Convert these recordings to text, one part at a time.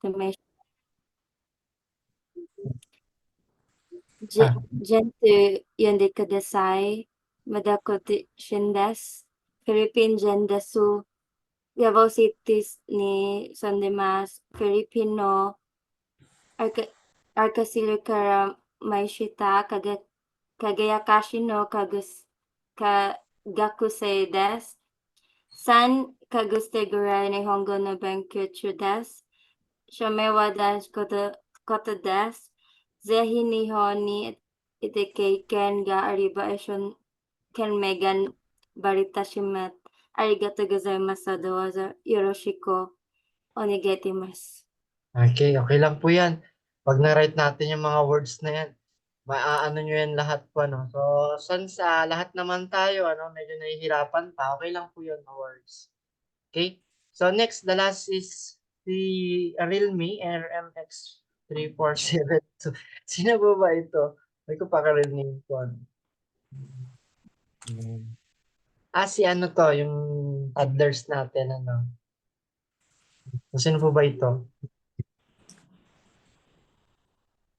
estimation. Ah. Gente yonde kudasai, madakote shindes, Philippine gendesu, Davao cities ni sondemas, Filipino, arkasilu kara maishita, kagayakashi no kagakusei desu, san kaguste gurai nihongo no benkyo desu, shomewa desu koto desu, zehi nihon ni itekeiken ga ariba eshon kenmegan baritashimat. Arigato gozaimasu. Dozo yoroshiku onegaitimasu. Okay, okay lang po yan. Pag na-write natin yung mga words na yan, maaano nyo yan lahat po, no? So, since lahat naman tayo, medyo nahihirapan pa, okay lang po yun, mga words. Okay? So, next, the last is the Realme RMX 3472. Sino po ba ito? May ko pa ka-rename ko. Si ano to, yung toddlers natin, So, sino po ba ito?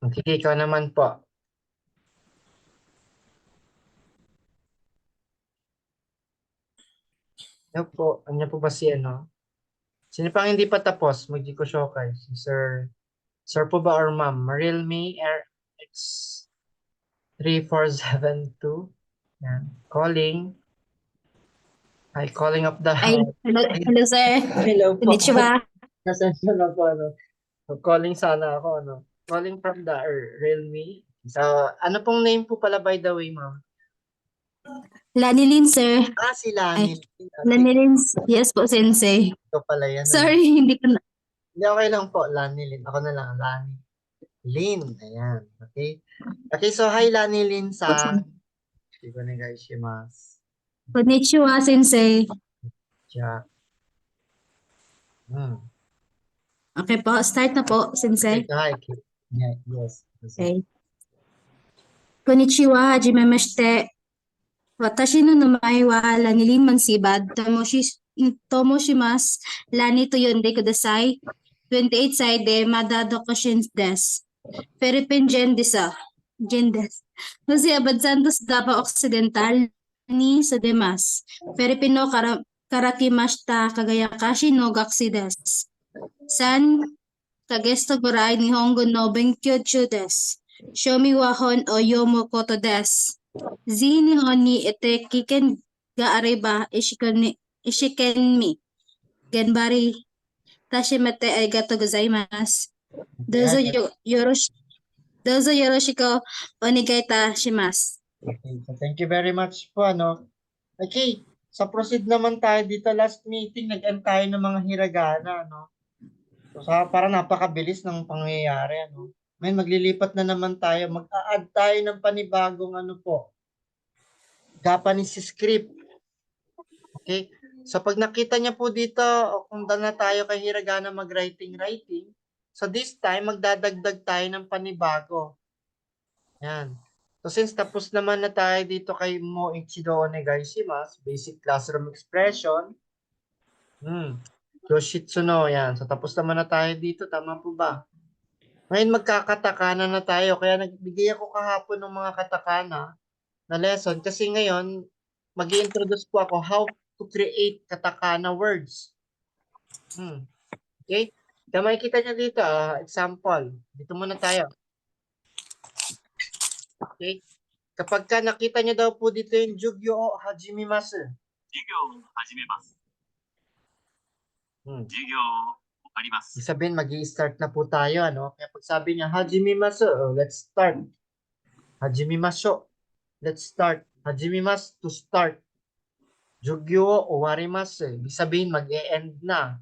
Okay, ikaw naman po. Ano po, ano po ba si ano? Sino pang hindi pa tapos? Mag-Giko Showcase. Si Sir. Sir po ba or ma'am? Realme RX 3472. Yan. Calling. Hi, calling up the... Ay, hello sir. Hello po. Konnichiwa. Nasensya na po, So, calling sana ako, Calling from the Realme. So, ano pong name po pala by the way, ma'am? Lanilin sir. Si Lani. Lanilin. Yes po, sensei. Ito pala yan. Sorry, hindi ko na. Hindi, okay lang po. Lani Lin. Ako na lang. Lani Lin. Ayan. Okay. Okay, so hi Lani Lin sa... Konnichiwa, sensei. Yeah. Okay po, start na po, sensei. Hi. Yeah, yes. Okay. Konnichiwa, hajimemashite. Watashi no namae wa Lanilin Mansibad. Tomoshimasu. Lani to yonde kudasai. 28 side de madado kashin des. Philippine Gendesa. Gendes. Kasi Abad Santos Davao Occidental ni sa Demas. Filipino Karakimashita Kagayakashi no Gaksides. San Kagesto Gorai Nihongo no Benkyo des. Shomi wahon o yomo koto des. Zi nihon ni ete kiken ga areba ishiken mi. Genbari tashimete arigato gozaimasu. Dozo yoroshiku onegaita shimasu. Okay, so thank you very much po, Okay, sa proceed naman tayo dito. Last meeting, nag-end tayo ng mga hiragana, So, para napakabilis ng pangyayari, May maglilipat na naman tayo. Mag-a-add tayo ng panibagong Japanese script. Okay? So, pag nakita niya po dito, kung na tayo kay hiragana mag-writing. So, this time, magdadagdag tayo ng panibago. Yan. So, since tapos naman na tayo dito kay Mo Ichido Onegaishimasu, basic classroom expression. Yoshitsu no, yan. So, tapos naman na tayo dito. Tama po ba? Ngayon, magkakatakana na tayo. Kaya nagbigay ako kahapon ng mga katakana na lesson. Kasi ngayon, mag-i-introduce po ako how to create katakana words. Okay? Kaya makikita nyo dito, example. Dito muna tayo. Okay? Kapag nakita nyo daw po dito yung Jugyo o Hajimimasu. Jugyo hajimemasu. Jugyo arimasu. Sabihin, mag-i-start na po tayo, Kaya pag sabi niya, Hajimimasu, let's start. Hajimimasho. Let's start. Hajimimasu, to start. Jugyo o warimasu. Ibig sabihin, mag-e-end na.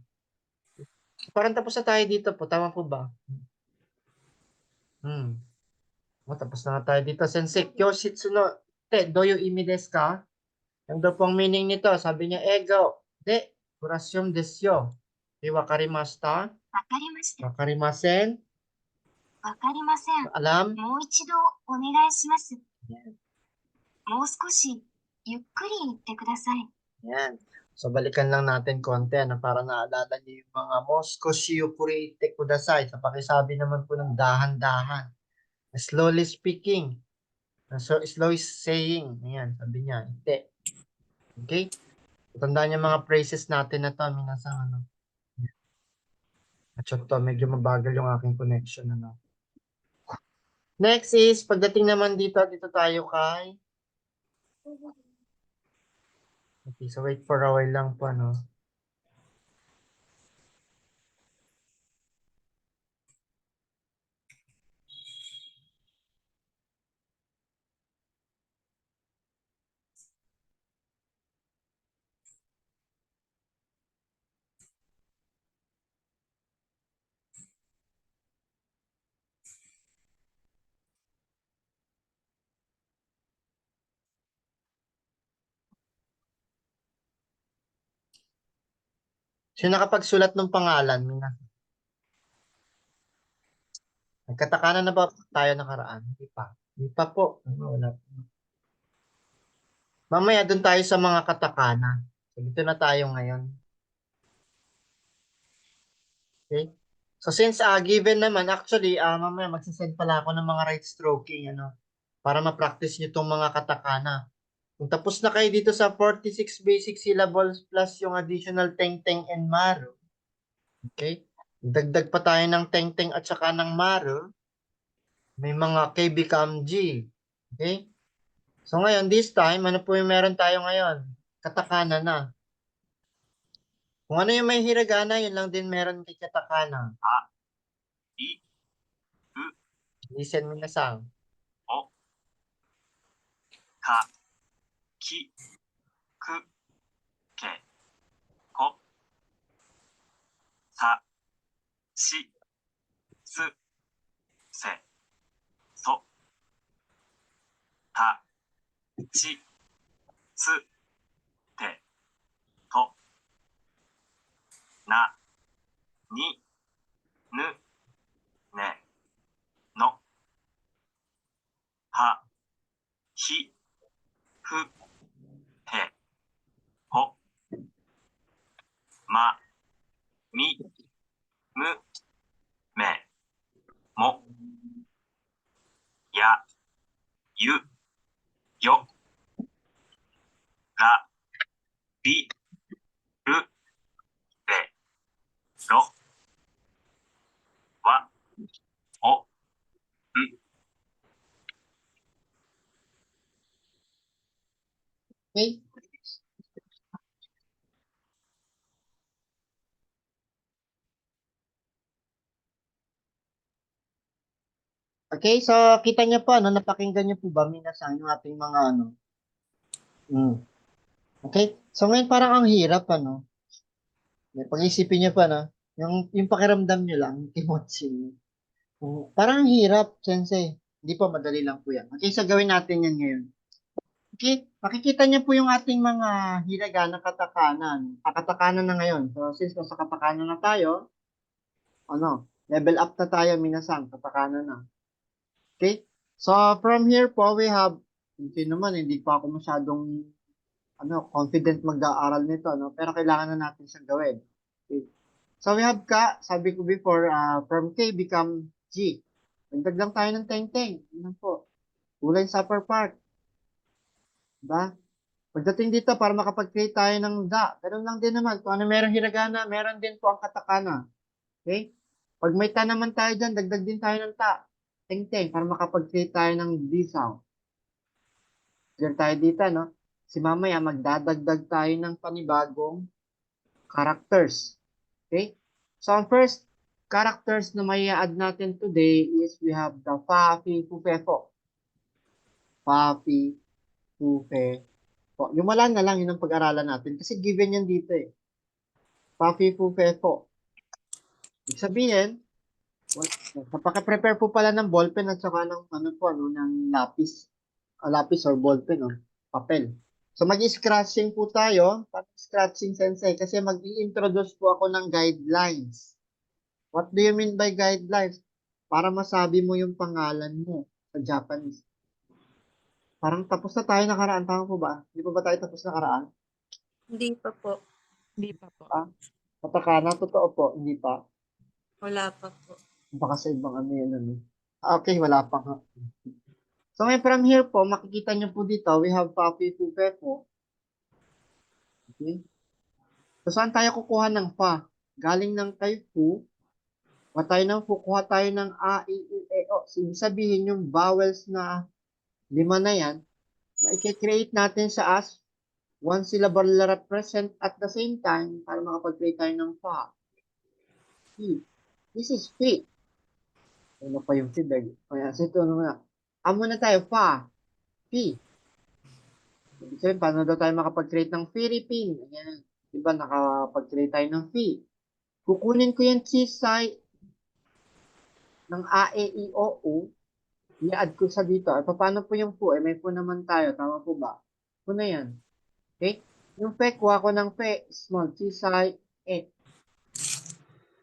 Parang tapos na tayo dito po. Tama po ba? Tapos na tayo dito. Sensei, Kyoshitsu no te, doyo imi desu ka? Yung daw pong meaning nito, sabi niya, ego de kurasyon desyo. Wakarimashita? Wakarimasen? Wakarimasen. Alam? もう一度お願いします。もう少しゆっくり言ってください。Yan. So, balikan lang natin konti, ano, para naalala niyo yung mga Mosko Shiokuri Kudasai. Sa pakisabi naman po ng dahan-dahan. Slowly speaking. So, slowly saying. Ayan, sabi niya. Hindi. Okay? Tandaan niyo mga phrases natin na to. Minasang, ano. At to, medyo mabagal yung aking connection, ano. Next is, pagdating naman dito tayo kay. Okay, so wait for a while lang po, ano. Sino nakapagsulat ng pangalan? Nagkatakanan na ba tayo nakaraan? Hindi pa. Hindi pa po. Wala. Mamaya doon tayo sa mga katakana. So, dito na tayo ngayon. Okay? So, since given naman, actually, mamaya magsasend pala ako ng mga right stroking, ano, para ma-practice nyo itong mga katakana. Kung tapos na kayo dito sa 46 basic syllables plus yung additional teng-teng and maru, okay? Dagdag pa tayo ng teng-teng at saka ng maru, may mga K become G. Okay? So ngayon, this time, ano po yung meron tayo ngayon? Katakana na. Kung ano yung may hiragana, yun lang din meron kay katakana. I, U, Listen mo na sang. O, Ka, Ki, Ku, Ke, Ko, Sa, Si, Tsu, Se, So, Ta, Chi, Tsu, Te, To, Na, Ni, Nu, Ne, No, Ha, Hi, Fu, He, Ho, Ma, Mi, Mu, Me, Mo, Ya, Yu, Yo, Ra, Ri, Ru, Re, Ro, Wa, O, U. Okay? Okay, so kita niyo po, ano, napakinggan niyo po ba, minasang yung ating mga, ano. Okay? So ngayon parang ang hirap, ano. Pag-isipin niyo pa, no? Yung pakiramdam niyo lang, yung kimotsi niyo. Parang ang hirap, sensei. Hindi po, madali lang po yan. Okay, so gawin natin yan ngayon. Okay, makikita niyo po yung ating mga hiragana katakanan. Kakatakanan na ngayon. So, since nasa katakanan na tayo, ano, level up na tayo, minasang, katakanan na. Okay, so from here po, we have, hindi naman, hindi pa ako masyadong, ano, confident mag-aaral nito, no? Pero kailangan na natin siyang gawin. Okay. So, we have ka, sabi ko before, from K become G. Dagdag lang tayo ng teng-teng. Ano po? Kulay sa upper part. Diba? Pagdating dito, para makapag-create tayo ng da, ganun lang din naman. Kung ano meron hiragana, meron din po ang katakana. Okay? Pag may ta naman tayo dyan, dagdag din tayo ng ta. Teng-teng, para makapag-create tayo ng D sound. Diyan tayo dito, no? Si mamaya, magdadagdag tayo ng panibagong characters. Okay? So, ang first characters na may add natin today is we have the fa, fi, fu, fe, fo. Fa, fi, fu, fe, fo. Yung wala na lang, yun ang pag-aralan natin. Kasi given yan dito eh. Fa, fi, fu, fe, fo. Ibig sabihin, napaka-prepare po pala ng ballpen at saka ng, ano po, ano, ng lapis. Lapis or ballpen, no? Papel. So, mag-scratching po tayo. Scratching sensei. Kasi mag-i-introduce po ako ng guidelines. What do you mean by guidelines? Para masabi mo yung pangalan mo sa Japanese. Parang tapos na tayo nakaraan. Tama po ba? Hindi pa ba tayo tapos nakaraan? Hindi pa po. Hindi pa po. Katakana, totoo po, hindi pa. Wala pa po. Baka sa ibang ano yan, ano. Okay, wala pa nga. So ngayon from here po, makikita nyo po dito, we have Papi Pupe po. Okay. So saan tayo kukuha ng pa? Galing ng kay Pu. Kuha tayo ng Pu, kuha tayo ng A, I, U, E, O. So, ibig sabihin yung vowels na 5 na yan, i-create natin sa as one syllable represent at the same time para makapag-create tayo ng pa. P. This is P. Ano pa yung P, beg? Kaya, so ito ano na. Amo na tayo, pa. P. Ibig sabihin, paano daw tayo makapag-create ng Philippine? Ayan. Diba, nakapag-create tayo ng P. Kukunin ko yung chisay ng A, E, I, O, U. I-add ko sa dito. At paano po yung po? May po naman tayo. Tama po ba? Po na yan. Okay? Yung pe, kuha ko ng pe. Small. Chisay, E.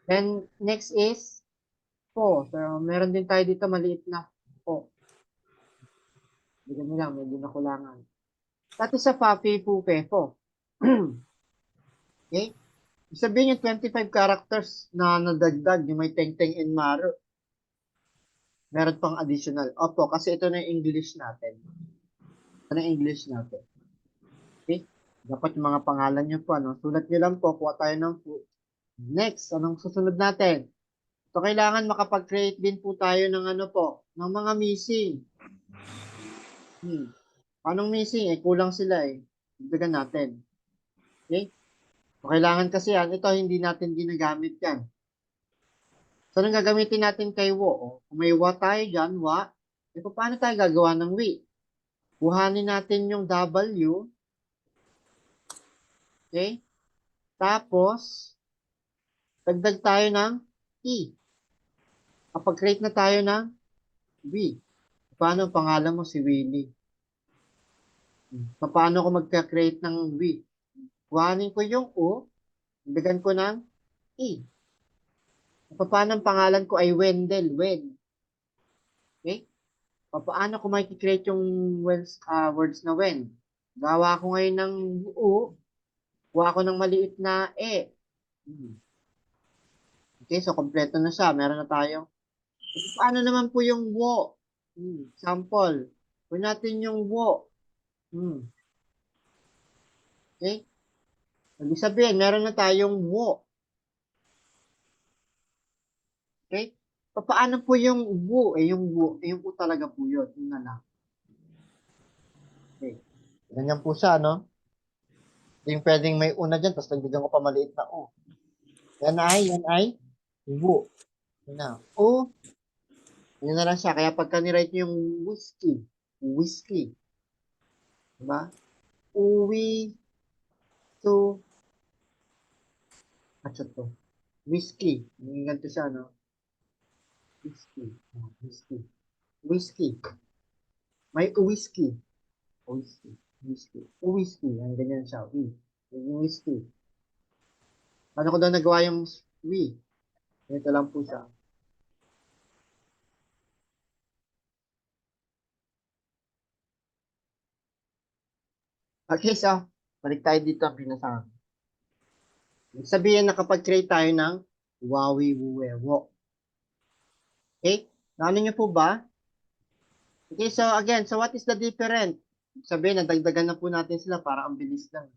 Then, next is po. So, meron din tayo dito maliit na po. Bigyan mo lang. Medyo nakulangan. Dati sa papi po pe po. Okay? Sabihin yung 25 characters na nadagdag. Yung may teng-teng and maro. Meron pang additional. Opo, kasi ito na yung English natin. Ito na yung English natin. Okay? Dapat yung mga pangalan nyo po. Ano? Sulat nyo lang po. Kuha tayo ng po. Next, anong susunod natin? So, kailangan makapag-create din po tayo ng ano po, ng mga missing. Anong missing? Eh, kulang sila eh. Dagdagan natin. Okay? So, kailangan kasi yan. Ito, hindi natin ginagamit yan. So, anong gagamitin natin kay wo? O, kung may wa tayo dyan, wa. E, paano tayo gagawa ng wi? Kuhanin natin yung W. Okay? Tapos, dagdag tayo ng E. Kapag-create na tayo ng wi. Paano ang pangalan mo si Willie? Paano ko magka-create ng wi? Kuhanin ko yung O. Dagdagan ko ng E. Paano ang pangalan ko ay Wendell? Wen. Okay? Paano ko makikreate yung words na when? Gawa ko ngayon ng U. Kuha ko ng maliit na E. Okay, so kompleto na siya. Meron na tayo. Paano naman po yung wo? Sample. Kuha natin yung wo. Okay? Ibig sabihin, meron na tayong wo. Okay? Paano po yung wo? Yung wo, yung po talaga po yun. Yun na lang. Okay. Ganyan po siya, no? Yung pwedeng may una dyan, tapos nagbigan ko pa maliit na O. Yan ay wo. Yun na. O, yun na lang siya. Kaya pagka ni-write nyo yung whiskey. Diba? Uwi to, to. Whiskey. Yung ganito siya, no? Whiskey. May whiskey. Whiskey. Ang ganyan siya. Yung whiskey. Paano ko daw nagawa yung wi? Ito lang po siya. Okay, so, balik tayo dito ang pinasama. Sabihin na kapag create tayo ng wawi wuwewo. Okay? Naano nyo po ba? Okay, so again, so what is the difference? Sabihin, nadagdagan na po natin sila para ang bilis lang.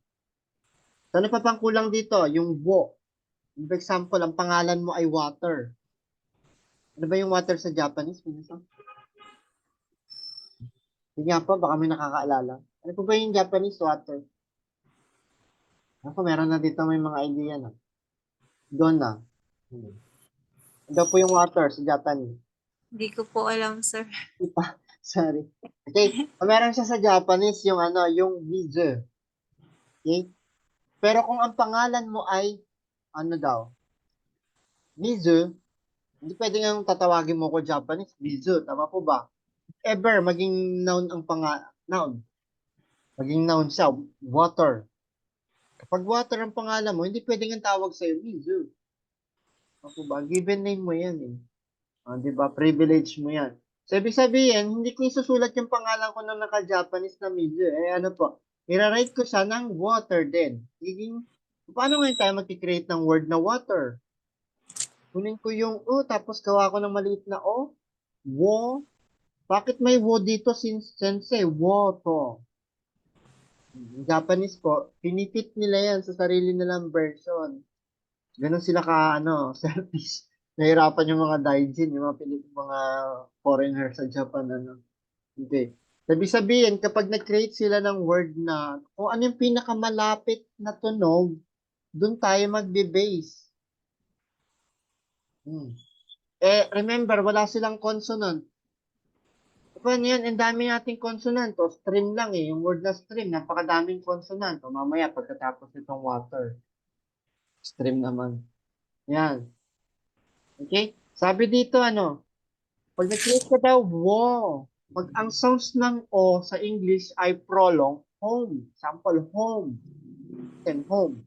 So, ano pa pang kulang dito? Yung wo. For example, ang pangalan mo ay water. Ano ba yung water sa Japanese? Hindi nga po, baka may nakakaalala. Ano po ba yung Japanese water? Ako, meron na dito may mga idea na. Doon na. Ano po yung water sa Japanese? Hindi ko po alam, sir. Sorry. Okay. Meron siya sa Japanese yung yung mizu. Okay? Pero kung ang pangalan mo ay mizu, hindi pwede nga tatawagin mo ko Japanese, mizu. Tama po ba? If ever maging noun ang noun. Maging noun siya, water. Kapag water ang pangalan mo, hindi pwede nga tawag sa'yo, mizu. Tama po ba? Given name mo yan eh. Diba? Privilege mo yan. So, ibig sabihin, hindi ko isusulat yung pangalan ko na naka-Japanese na mizu. Eh, ano po? I-write ko siya ng water din. Giging Paano ngayon tayo mag-create ng word na water? Kunin ko yung O, tapos gawa ko ng maliit na O. Wo. Bakit may wo dito, sensei? Water. Japanese po, pinipit nila yan sa sarili nilang version. Ganon sila ka, selfish. Nahirapan yung mga daijin, yung mga foreigner sa Japan, Hindi. Sabihin, kapag nag-create sila ng word na, kung ano yung pinakamalapit na tunog, doon tayo magbe-base. Remember, wala silang consonant. Paano yan? Ang dami nating consonant. O, stream lang eh. Yung word na stream, napakadaming consonant. O, mamaya, pagkatapos itong water. Stream naman. Yan. Okay? Sabi dito, pag nag-create ka daw, wow. Pag ang sounds ng O sa English ay prolong, home. Sample, home. And home.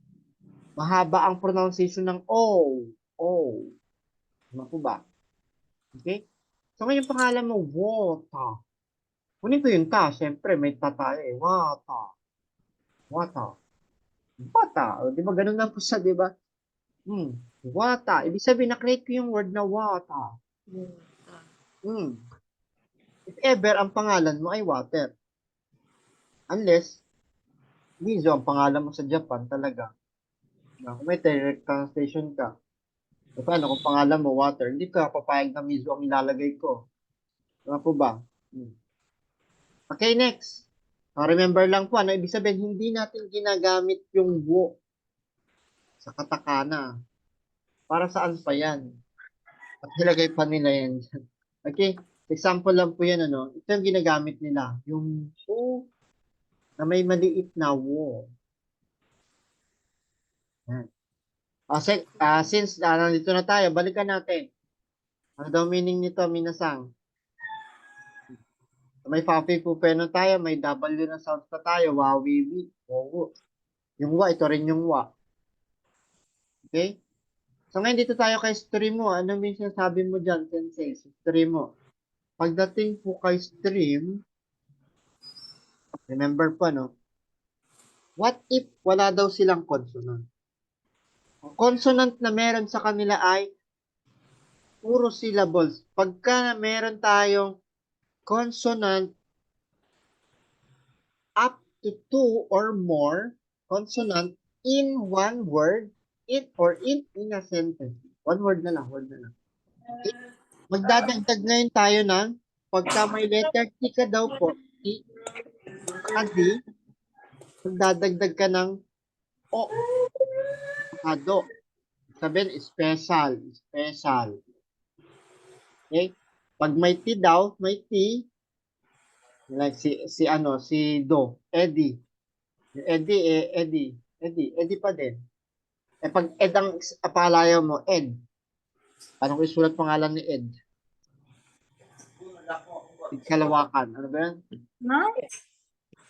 Mahaba ang pronunciation ng O. O. Ano po ba? Okay? So, ngayon pangalan mo, water. Kunin ko yung ta. Siyempre, may ta tayo eh. Water. Water. Water. O, di ba? Ganun lang po siya, di ba? Water. Ibig sabihin, na-create ko yung word na water. If ever, ang pangalan mo ay water. Unless, Mizo ang pangalan mo sa Japan talaga. Kung may direct translation ka. So, paano kung pangalan mo water? Hindi ka papayag na Mizo ang ilalagay ko. Ano po ba? Okay, next. Remember lang po, ibig sabihin, hindi natin ginagamit yung wo sa katakana. Para saan pa yan? At nilagay pa nila yan dyan. Okay, example lang po yan, Ito yung ginagamit nila. Yung wo na may maliit na wo. Yan. Since nandito na tayo, balikan natin. Ano daw meaning nito, minasang? May fafi po na tayo, may W na sounds pa tayo, wawiwi, wowo. Yung wa, ito rin yung wa. Okay? So ngayon dito tayo kay stream mo. Ano yung sinasabi mo dyan, sensei? Stream mo. Pagdating po kay stream, remember po, what if wala daw silang consonant? Ang consonant na meron sa kanila ay puro syllables. Pagka meron tayong consonant up to 2 or more consonant in one word, in a sentence. One word na lang, Okay? Magdadagdag ngayon tayo ng pagka may letter T ka daw po, T, saka D, magdadagdag ka ng O, saka Do. Sabihin, special. Okay? Pag may T daw, may T, like si Do, Eddie. Yung Eddie pa din. Pag Ed ang apalayaw mo, Ed. Paano ko isulat pangalan ni Ed? Kalawakan. Ano ba yan?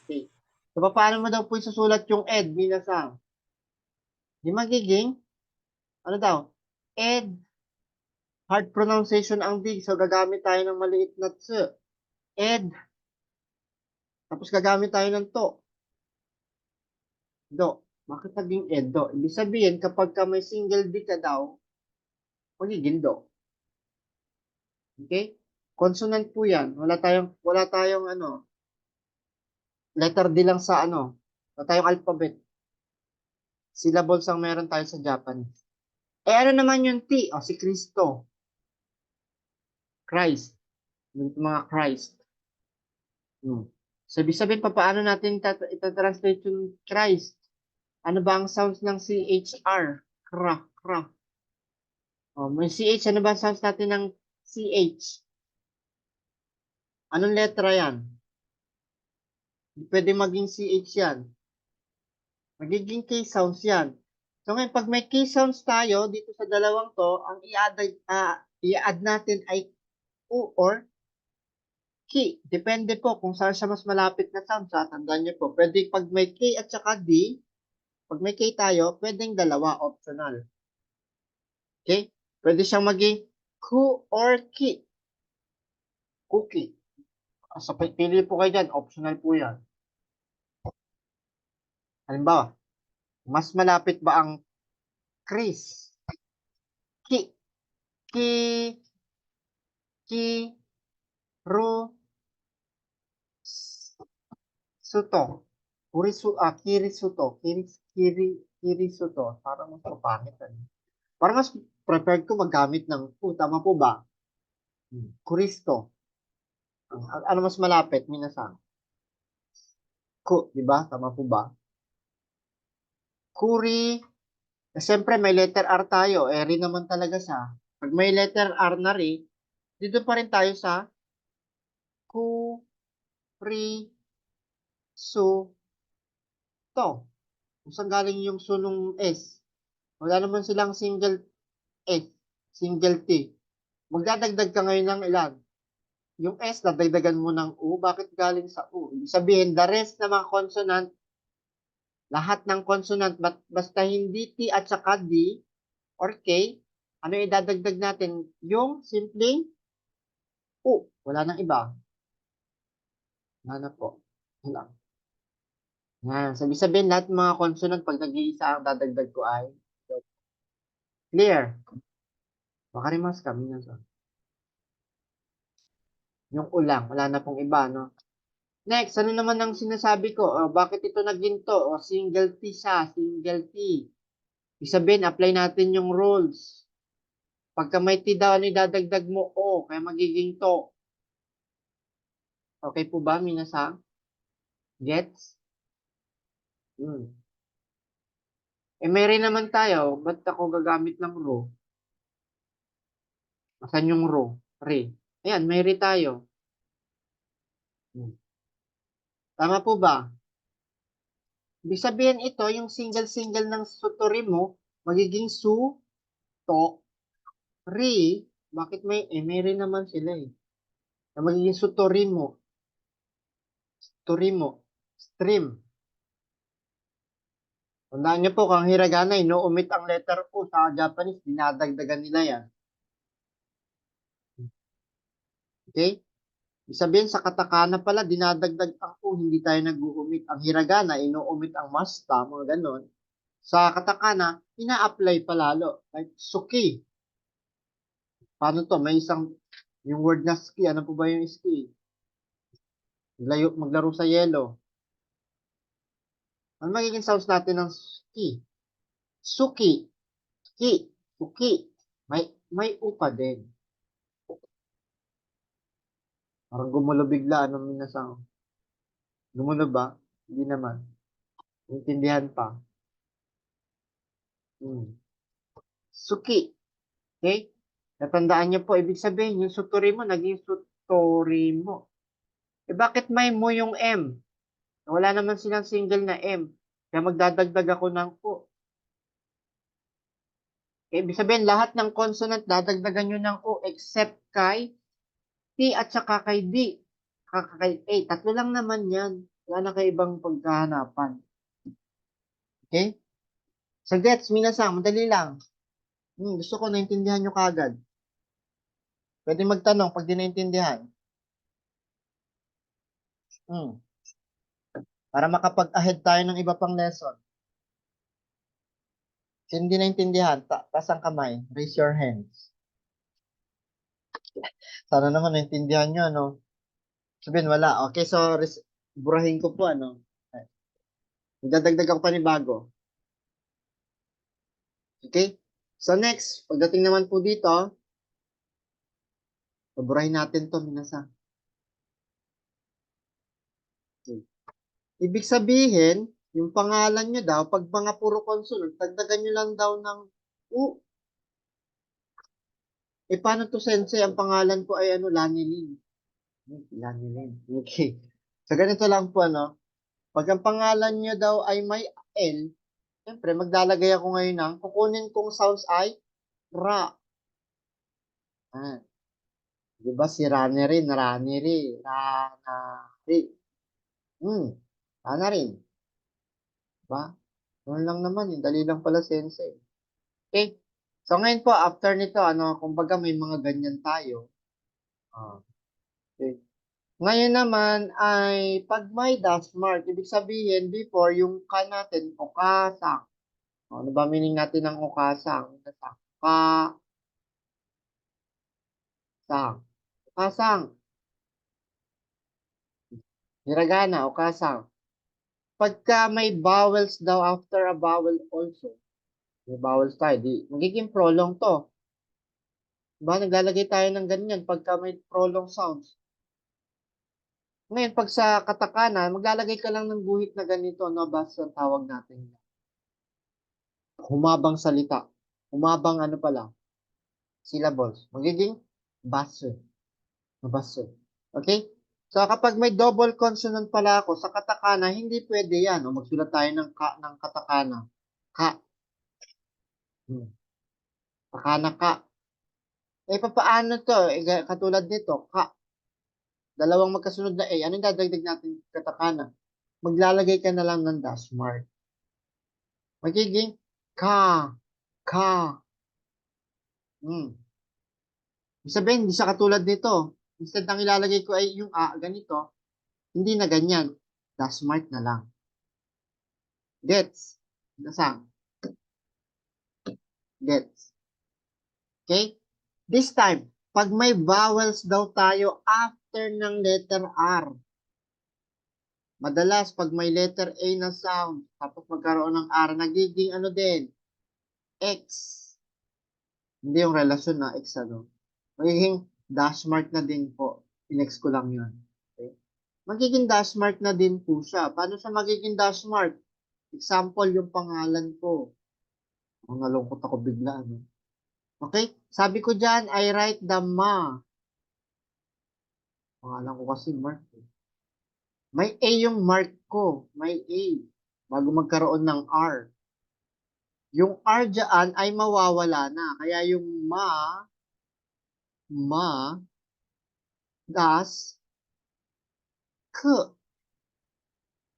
Okay. So, paano mo daw po isusulat yung Ed, minasang? Di magiging, ano daw? Ed. Hard pronunciation ang D. So, gagamit tayo ng maliit na tse. Ed. Tapos, gagamit tayo ng to. Do. Bakit naging Ed, do? Ibig sabihin, kapag ka may single D ka daw, magiging do. Okay? Consonant po yan. Wala tayong letter D lang sa wala tayong alphabet. Syllables ang meron tayo sa Japanese. Ano naman yung T? Si Kristo. Christ. Mga Christ. So, ibig sabihin, paano natin ita-translate yung Christ? Ano ba ang sounds ng CHR? Kra. May CH. Ano ba ang sounds natin ng CH? Anong letra yan? Pwede maging CH yan. Magiging K sounds yan. So ngayon, pag may K sounds tayo, dito sa dalawang to, ang i-add natin ay U or K. Depende po kung saan siya mas malapit na sound. Tandaan nyo po. Pwede pag may K at saka D, pag may K tayo, pwedeng dalawa, optional. Okay? Pwede siyang maging Ku or Ki. Cookie. So, pili po kayo dyan. Optional po yan. Halimbawa, Mas malapit ba ang Chris? Ki, ki, ki, ru, suto. Kirisuto. Kirisuto. Parang mas mapangit. Parang mas prepared ko maggamit ng ku. Tama po ba? Kuristo. Ano mas malapit, minasan? Ku, di ba? Tama po ba? Kuri. Siyempre, may letter R tayo. Ri naman talaga siya. Pag may letter R na rin, dito pa rin tayo sa ku, ri, su, to. Kung saan galing yung sunong S? Wala naman silang single S, single T. Magdadagdag ka ngayon ng ilan? Yung S, dadagdagan mo ng U. Bakit galing sa U? Ibig sabihin, the rest ng mga consonant, lahat ng consonant, basta hindi T at saka D or K, ano idadagdag natin? Yung simpleng U. Wala nang iba. Wala na po. Wala. Yan. Sabi lahat ng mga consonant, pag nag-iisa ang dadagdag ko ay clear. Makarimas kami na sa. Yung ulang, wala na pong iba, no? Next, ano naman ang sinasabi ko? Bakit ito naging to? Single T siya, single T. Ibig sabihin, apply natin yung rules. Pagka may T daw, ano idadagdag mo? O, kaya magiging to. Okay po ba, minasang? Gets? May rin naman tayo. Ba't ako gagamit ng ro? Asan yung ro? Re. Ayan, may re tayo. Tama po ba? Ibig sabihin ito, yung single-single ng sutori mo, magiging su, to, ri. Bakit may rin naman sila eh. Na magiging sutorimo. Torimo. Stream. Tandaan niyo po, kung hiragana, no-omit ang letter O sa Japanese, dinadagdagan nila yan. Okay? Ibig sabihin, sa katakana pala, dinadagdag ang O, hindi tayo nag-uumit. Ang hiragana, ino-omit ang masta, mga ganon. Sa katakana, ina-apply palalo. Like, suki. Paano to? May isang, yung word na ski, ano po ba yung ski? Maglaro sa yelo. Ano magiging sounds natin ng ski? Suki. Ki. Suki. May upa din. Parang gumulo bigla, ano minasang? Gumulo ba? Hindi naman. Intindihan pa. Suki. Okay? Natandaan niyo po, ibig sabihin, yung sutori mo, naging sutori mo. Bakit may mo yung M? Wala naman silang single na M. Kaya magdadagdag ako ng po. Ibig sabihin, lahat ng consonant, dadagdagan nyo ng O except kay T at saka kay D. Kay A. Tatlo lang naman yan. Wala na kayo ibang pagkahanapan. Okay? So gets, minasang, madali lang. Gusto ko naintindihan nyo kagad. Pwede magtanong pag di naintindihan. Para makapag-ahead tayo ng iba pang lesson. Kung hindi naintindihan, taas ang kamay. Raise your hands. Sana naman naintindihan nyo, ano? Sabihin, wala. Okay, so, burahin ko po, ano? Magdadagdag ako pa ni bago. Okay? So, next, pagdating naman po dito, burahin natin to, minasa. Okay. Ibig sabihin, yung pangalan nyo daw, pag mga puro consonant, dagdagan nyo lang daw ng U. Paano to, sensei? Ang pangalan ko ay, Lanilin. Lanilin. Okay. So, ganito lang po, ano? Pag ang pangalan nyo daw ay may L, siyempre, maglalagay ako ngayon ng, kukunin kong sounds ay ra. Diba si Raneri, Raneri, Ranari. Rana rin. Diba? Ganun lang naman, dali lang pala sensei. Okay? So, ngayon po, after nito, kumbaga may mga ganyan tayo. Okay. Ngayon naman ay pag may dash mark, ibig sabihin before yung ka natin o kasak Ano ba meaning natin ng ukasang? Sang. Ukasang. Hiragana, ukasang. Pagka may vowels daw after a vowel also, may vowels tayo, di, magiging prolong to. Diba, naglalagay tayo ng ganyan pagka may prolong sounds. Ngayon, pag sa katakana, maglalagay ka lang ng guhit na ganito, no, basta ang tawag natin. Humabang salita. Humabang ano pala, syllables. Magiging baso. Baso. Okay? So, kapag may double consonant pala ako sa katakana, hindi pwede yan. O, magsulat tayo ng katakana. Ka. Takana ka. Papaano to? Katulad nito, ka. Dalawang magkasunod na A. Anong dadagdag natin katakana? Maglalagay ka na lang ng dash mark. Magiging ka. Ibig sabihin, hindi siya katulad nito. Instead ng ilalagay ko ay yung A, ganito. Hindi na ganyan. Dash mark na lang. Gets? Nasang? Gets? Okay? This time, pag may vowels daw tayo after ng letter R, madalas pag may letter A na sound, tapos magkaroon ng R, nagiging ano din? X. Hindi yung relasyon na X ano. Magiging dash mark na din po. Inex ko lang yun. Okay? Magiging dash mark na din po siya. Paano siya magiging dash mark? Example, yung pangalan ko. Nalungkot ako bigla. Ano? Okay? Sabi ko dyan, I write the ma. Pangalan ko kasi Mark. May A yung mark ko. May A. Bago magkaroon ng R. Yung R dyan ay mawawala na. Kaya yung das, k.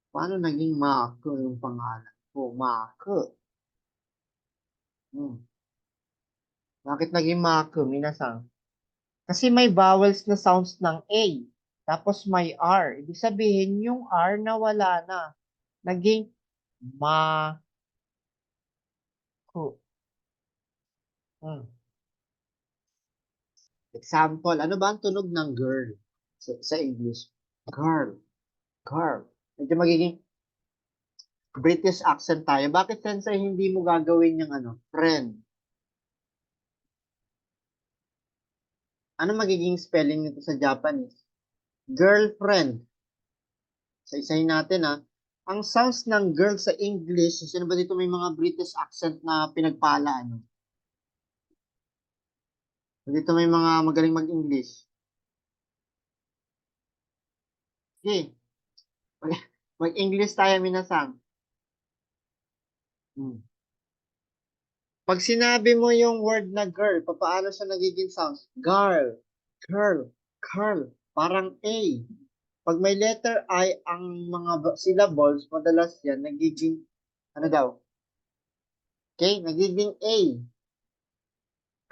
Paano naging ma k yung pangalan ko? Ma k. Bakit naging ma k, minasang? Kasi may vowels na sounds ng A. Tapos may R. Ibig sabihin, yung R nawala na. Naging ma k. Example, ano ba ang tunog ng girl sa English? Girl. Medyo magiging British accent tayo. Bakit sensei hindi mo gagawin yung ano? Friend. Ano magiging spelling nito sa Japanese? Girlfriend. So, isahin natin ha. Ang sounds ng girl sa English, sino ba dito may mga British accent na pinagpala? Ano? Dito may mga magaling mag-English. Okay. Mag-English tayo, minasang. Pag sinabi mo yung word na girl, paano siya nagiging sounds? Girl. Parang A. Pag may letter I, ang mga syllables, madalas yan, nagiging, ano daw? Okay, nagiging A.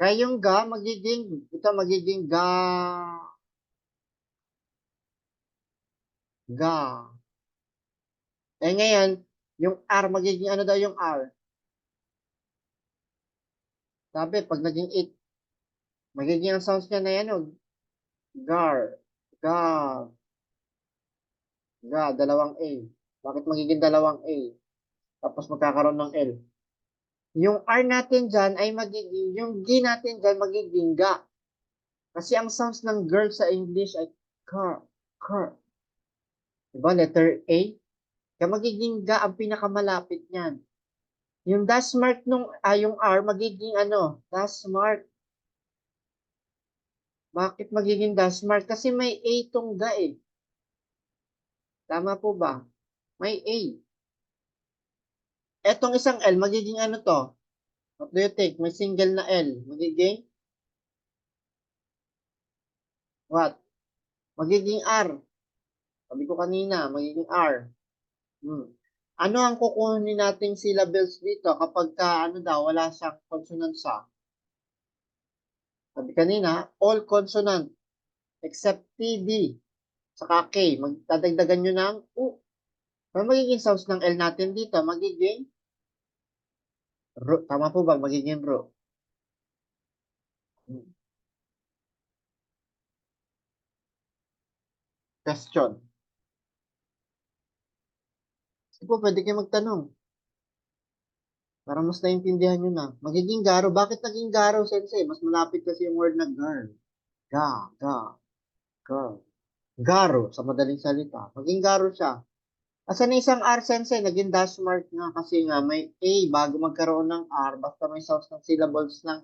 Kaya yung ga, magiging ga. Ngayon, yung R, magiging ano daw yung R? Sabi, pag naging it, magiging ang sounds niya na yan, gar, dalawang A. Bakit magiging dalawang A? Tapos magkakaroon ng L. Yung R natin dyan ay magiging, yung G natin dyan magiging ga. Kasi ang sounds ng girl sa English ay car. Diba? Letter A. Kaya magiging ga ang pinakamalapit niyan. Yung dash mark yung R, magiging ano? Dash mark. Bakit magiging dash mark? Kasi may A tong ga eh. Tama po ba? May A. Etong isang L, magiging ano to? What do you think? May single na L. Magiging? What? Magiging R. Sabi ko kanina, magiging R. Ano ang kukunin nating syllables dito kapag wala siyang consonant sa? Sabi kanina, all consonant except TD saka K. Magdadagdagan nyo ng U. Ano magiging sounds ng L natin dito? Magiging Ru. Tama po ba? Magiging ru. Question. Sige po, pwede kayo magtanong. Para mas naintindihan nyo na. Magiging garo. Bakit naging garo, sensei? Mas malapit kasi yung word na girl. Girl. Garo, sa madaling salita. Maging garo siya. Asa na isang R, sensei? Naging dash mark nga kasi nga may A bago magkaroon ng R. Basta may sounds ng syllables ng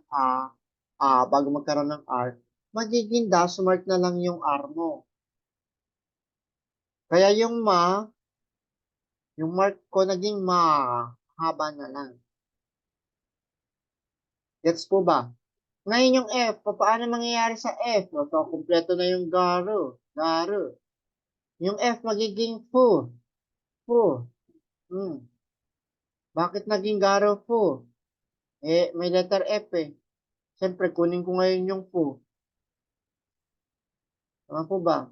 bago magkaroon ng R. Magiging dash mark na lang yung R mo. Kaya yung mark ko naging haba na lang. Gets po ba? Ngayon yung F, paano mangyayari sa F? So, kumpleto na yung garo. Yung F magiging fu. Bakit naging garo fu? May letter F eh. Siyempre, kunin ko ngayon yung fu. Tama po ba?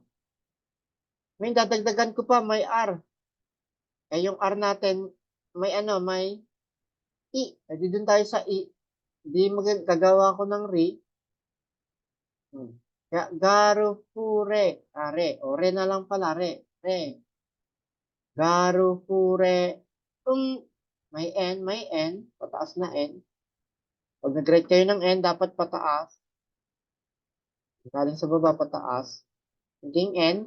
May dadagdagan ko pa, may R. Yung R natin, may I. Di dun tayo sa I. Di magagawa ko ng ri. Kaya garo fure. Re. O re na lang pala. Re. Garo fure. May N. Pataas na N. Pag nag-write kayo ng N, dapat pataas. Galing sa baba, pataas. Naging N.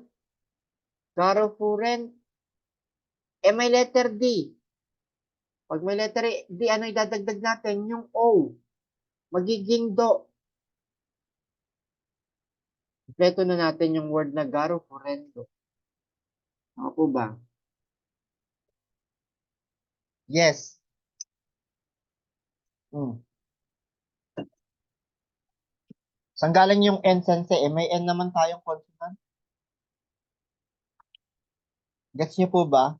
Garo furen. May letter D. Pag may letter D, ano idadagdag natin? Yung O. Magiging do. Kompleto na natin yung word na garo furendo. Ako po ba? Yes. Saan galing yung N, sensei? May N naman tayong consonant. Gets niyo po ba?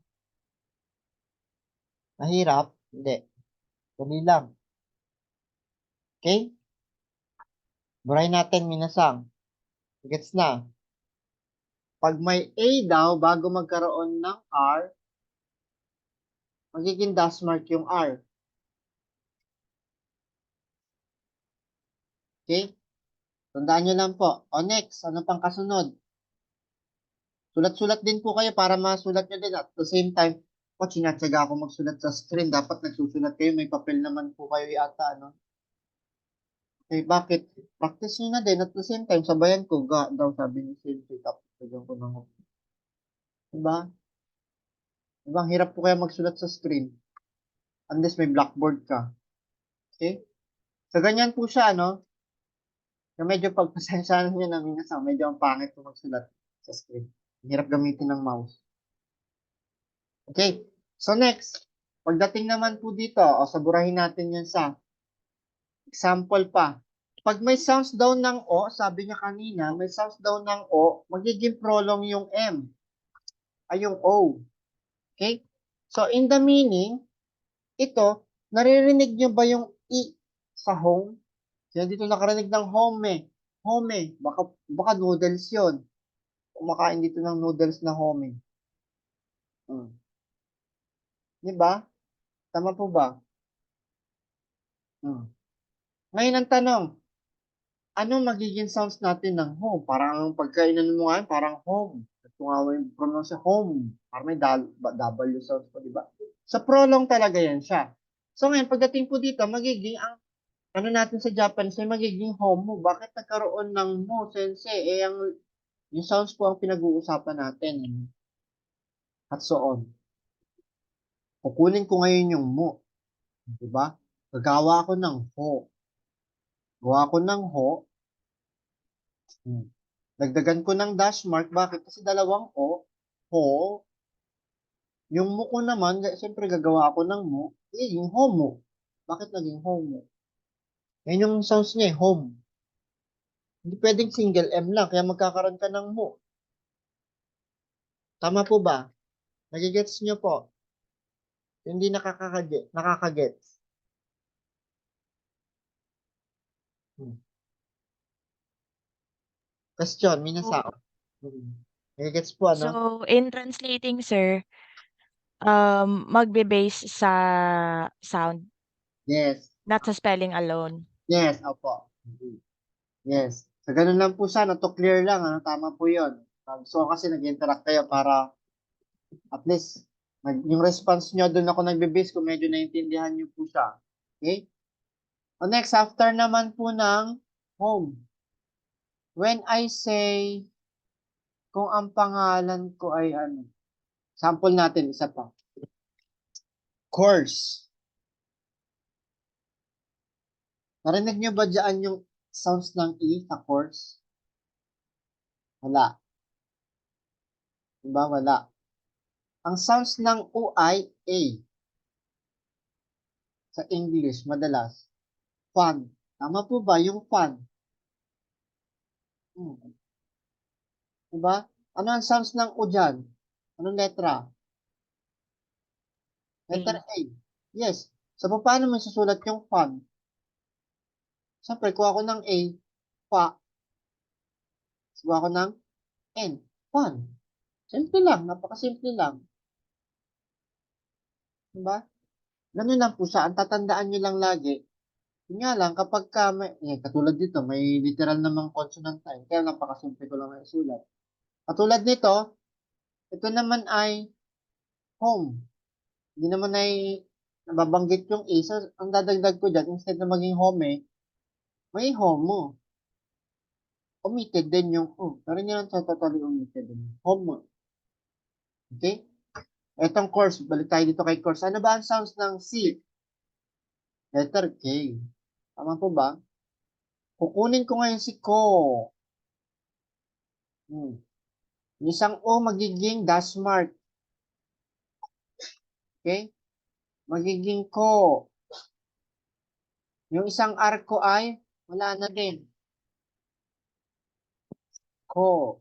Mahirap? Hindi. Dali lang. Okay? Buray natin, minasang. Gets na. Pag may A daw, bago magkaroon ng R, magiging dash mark yung R. Okay? Tandaan nyo lang po. O next, ano pang kasunod? Sulat-sulat din po kayo para masulat nyo din. At the same time, sinatsaga ako magsulat sa screen. Dapat nagsusulat kayo. May papel naman po kayo yata, no? Okay, bakit? Practice nyo na din. At the same time, sabayan ko, daw sabi ni Sylvie. Tapos, sabihan ko ng diba? Diba, ang hirap po kaya magsulat sa screen. Unless may blackboard ka. Okay? So, ganyan po siya, no? Na medyo pagpasensyahan nyo na minsan, medyo ang pangit po magsulat sa screen. Ang hirap gamitin ng mouse. Okay? So, next. Pagdating naman po dito, saburahin natin yan sa example pa. Pag may sounds daw ng O, sabi niya kanina, may sounds daw ng O, magiging prolong yung M. Ay, yung O. Okay? So, in the meaning, ito, naririnig nyo ba yung I sa home? Kaya dito nakarinig ng home. Home. Baka noodles yun. Kumakain dito ng noodles na home. Diba? Tama po ba? Ngayon ang tanong, ano magiging sounds natin ng home? Parang pagkainan mo nga, parang home. At kung nga yung pronounce home, parang may W sounds po, diba? Sa prolong talaga yan siya. So ngayon, pagdating po dito, magiging ano natin sa Japanese ay magiging home mo. Bakit nagkaroon ng mo, sensei? Yung sounds po ang pinag-uusapan natin. At so on. Kukunin ko ngayon yung mo. Diba? Gagawa ako ng ho. Gawa ko ng ho. Dagdagan ko ng dash mark. Bakit? Kasi dalawang o. Ho. Yung mo ko naman, siyempre gagawa ako ng mo. Naging homo. Bakit naging homo? Yan yung sounds niya, home. Hindi pwedeng single M lang, kaya magkakaroon ka ng mo. Tama po ba? Nagigets nyo po? Hindi nakakagets. Question, minasao. Nagigets po, ano? So, in translating, sir, magbe-base sa sound Yes. Not sa spelling alone. Yes, opo. Yes. So, ganun lang po sana. To clear lang, ano, tama po yun. So, kasi nag-interact kayo para at least yung response nyo, doon ako nagbe-base kung medyo naintindihan nyo po siya. Okay? O next, after naman po ng home. When I say, kung ang pangalan ko ay ano, sample natin, isa pa. Course. Narinig nyo ba dyan yung sounds ng E sa course? Wala. Diba? Wala. Ang sounds ng U ay A. Sa English, madalas. Fun. Tama po ba yung fun? Diba? Ano ang sounds ng U dyan? Anong letra? Letter A. Yes. So, paano mo susulat yung fun? Siyempre, kuha ko ng A, fa. Kuha ko ng N, fun. Simple lang, napakasimple lang. Diba? Ganun lang po siya. Ang tatandaan nyo lang lagi. Yun nga lang, kapag ka, katulad dito, may literal namang consonant time. Kaya napakasimple ko lang na isulat. Katulad nito, ito naman ay home. Hindi naman ay nababanggit yung A. So, ang dadagdag ko dyan, instead na maging home may home mo. Omitted din yung pero hindi lang sa totally omitted din. Home mo. Okay? Etong course, balik tayo dito kay course. Ano ba ang sounds ng C? Letter K. Tama po ba? Kukunin ko ngayon si ko. Yung isang O magiging dash mark. Okay? Magiging ko. Yung isang R ko ay wala na din. Ko.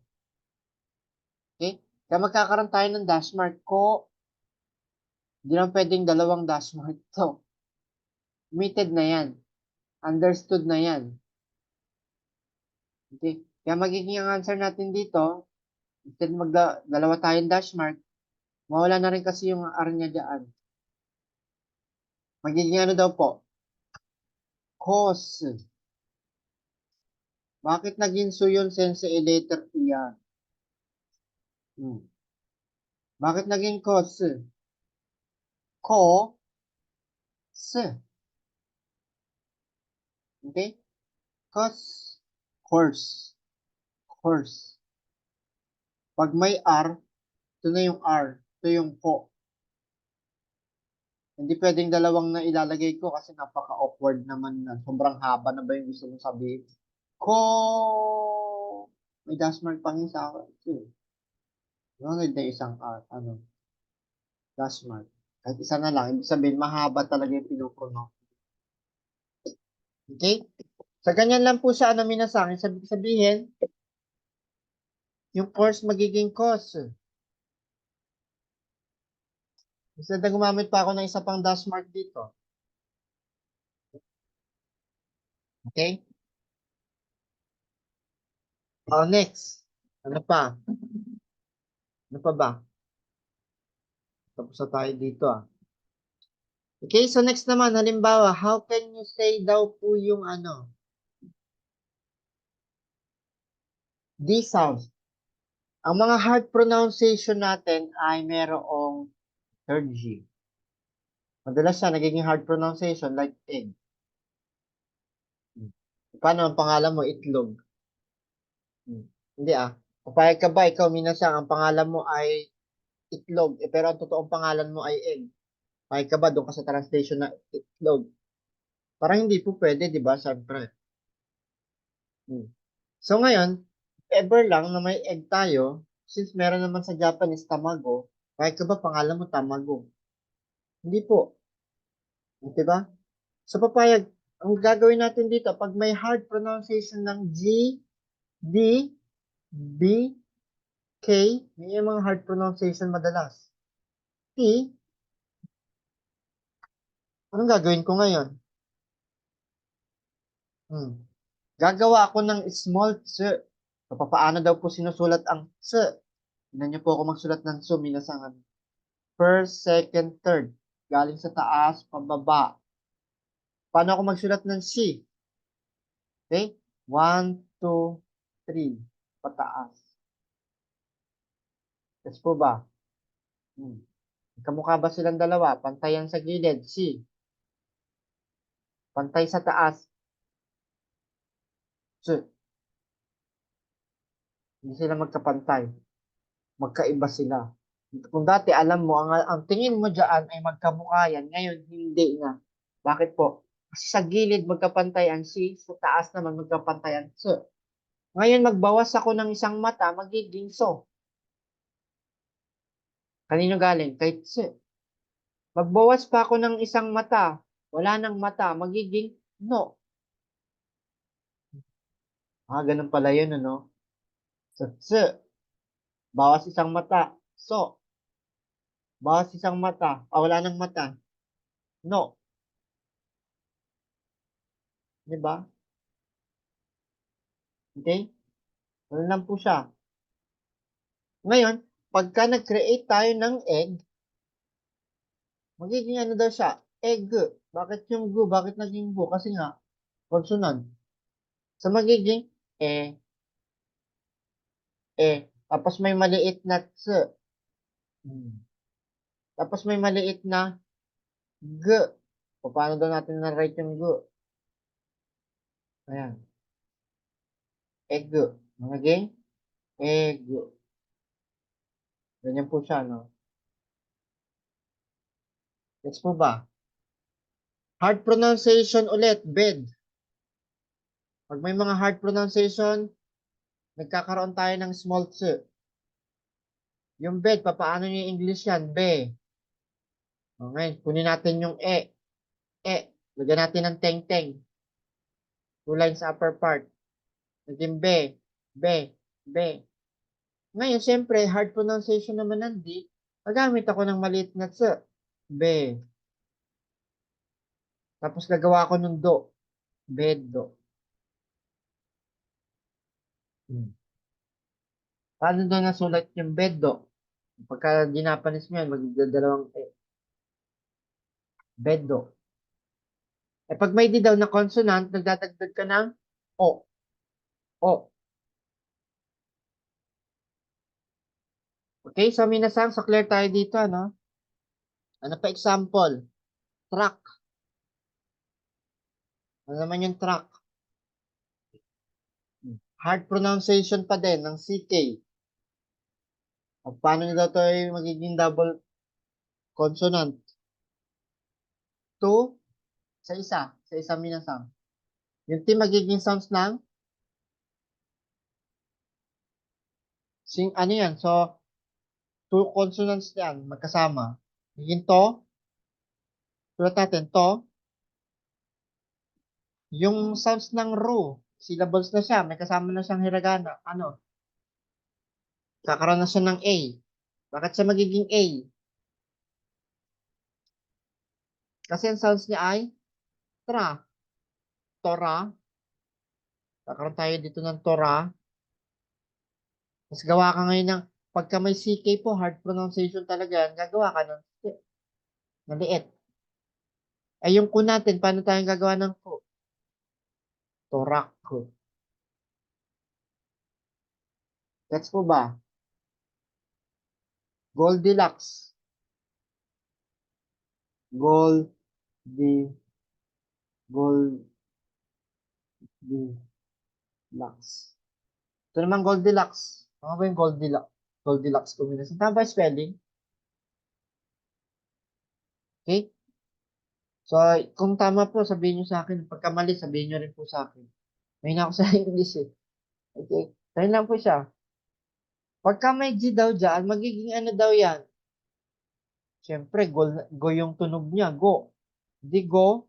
Okay? Kaya magkakaroon tayo ng dash mark. Ko. Hindi lang pwedeng dalawang dash mark to. Omitted na yan. Understood na yan. Okay? Kaya magiging ang answer natin dito, instead dalawa tayong dash mark, mawala na rin kasi yung R niya dyan. Magiging ano daw po? Cause. Bakit naging so yun since a letter E yan? Bakit naging cause? Ko. S. Okay? Cause. Course. Course. Pag may R, ito na yung R. Ito yung ko. Hindi pwedeng dalawang na ilalagay ko kasi napaka-awkward naman na. Sobrang haba na ba yung gusto mong sabihin? Ko. May dash mark pang isa ako. Ano na isang R? Ano? Dash mark. Kahit isa na lang. Ibig sabihin, mahaba talaga yung pinupuno. Okay? So, ganyan lang po siya, minasan. Sabihin, yung course magiging cause. Instead na gumamit pa ako ng isa pang dash mark dito. Okay? Next. Ano pa? Ano pa ba? Tapos na tayo dito Okay, so next naman, halimbawa, how can you say daw po yung D sounds. Ang mga hard pronunciation natin ay merong third G. Madalas siya nagiging hard pronunciation like egg. Paano ang pangalan mo? Itlog. Hindi Papayag ka ba? Ikaw, minasang, ang pangalan mo ay itlog. Pero ang totoong pangalan mo ay egg. Papayag ka ba? Doon ka sa translation na itlog. Parang hindi po pwede, di ba? Siyempre. So ngayon, ever lang na may egg tayo, since meron naman sa Japanese tamago, papayag ka ba pangalan mo tamago? Hindi po. Di ba? So papayag, ang gagawin natin dito, pag may hard pronunciation ng G, D, B, K, may mga hard pronunciation madalas. T, anong gagawin ko ngayon? Gagawa ako ng small tse. So, paano daw po sinusulat ang tse? Tignan niyo po ako magsulat ng tse, minasangan. First, second, third. Galing sa taas, pababa. Paano ako magsulat ng C? Okay? 1, 2, 3. Pataas. Yes po ba? Kamukha ba silang dalawa? Pantayan sa gilid. C. Pantay sa taas. C. Hindi sila magkapantay. Magkaiba sila. Kung dati alam mo, ang tingin mo dyan ay magkamukha yan. Ngayon, hindi na. Bakit po? Kasi sa gilid magkapantay ang C. Sa taas naman magkapantay ang C. Ngayon, magbawas ako ng isang mata, magiging so. Kanino galing? Kay C. Magbawas pa ako ng isang mata. Wala nang mata. Magiging no. Ganun pala yun, ano? So, bawas isang mata. So, bawas isang mata. Wala nang mata. No. Di ba? Okay? Ganun lang po siya. Ngayon, pagka nag-create tayo ng egg, magiging ano daw siya? Egg. Bakit yung gu? Bakit naging gu? Kasi nga, consonant. So, magiging tapos may maliit na ts. Tapos may maliit na g. Paano daw natin na-write yung g? Ayan. Egg. Magiging egg. Ganyan po siya, no? Gets po ba? Hard pronunciation ulit, bed. Pag may mga hard pronunciation, nagkakaroon tayo ng small ts. Yung bed, papaano niyo yung English yan? Be. Okay, kunin natin yung e. Lagyan natin ng teng-teng. 2 lines upper part. Naging be. Be. Ngayon, siyempre, hard pronunciation naman ng D. Magamit ako ng maliit na ts. Be. Tapos gagawa ako ng do. Bedo. Paano doon nasulat yung bedo? Pagka ginapanis mo yan, magdadalawang bedo. Pag may di daw na consonant, nagdadagdag ka ng o. O. Okay, so minasang, so clear tayo dito, ano? Ano pa example? Truck. Ano naman yung truck? Hard pronunciation pa din ng CK. Paano nila ito ay magiging double consonant? 2 sa isa. Sa isa minasang. Yung T magiging sounds ng ano yan? So, 2 consonants yan magkasama. Magiging to. Sulat natin to. Yung sounds ng ru, syllables na siya, may kasama na siyang hiragana. Ano? Kakaroon na siya ng A. Bakit siya magiging A? Kasi ang sounds niya ay tra. Tora. Kakaroon tayo dito ng tora. Mas gawa ka ngayon ng, pagka may CK po, hard pronunciation talaga yan, gagawa ka ng maliit. Yung ku natin, paano tayo gagawa ng ku? Torak. Gets po ba? Goldilocks. Goldilocks. Ito naman Goldilocks. Ano ba yung Goldilocks? Goldilocks combination. Tama ba yung spelling? Okay? So, kung tama po, sabihin nyo sa akin. Pagka mali, sabihin nyo rin po sa akin. May na ako sa English eh. Okay? Tayo lang po siya. Pagka may G daw dyan, magiging ano daw yan? Siyempre, go yung tunog niya. Go. Di go.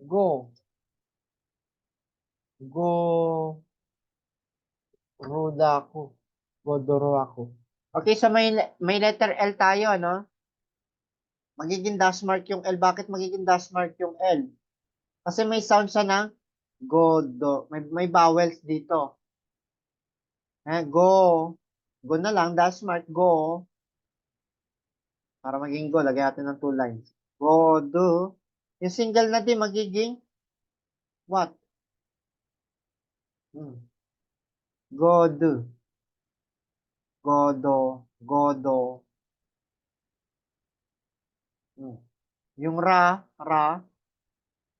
Go. Go. Roda ako. Godoro ako. Okay, so may letter L tayo, ano? Magiging dash mark yung L. Bakit magiging dash mark yung L? Kasi may sound siya ng godo. May vowels dito. Go. Go na lang, dash mark, go. Para maging go, lagyan natin ng 2 lines. Godo. Yung single natin magiging what? Godo. Godo. Godo. Yung ra,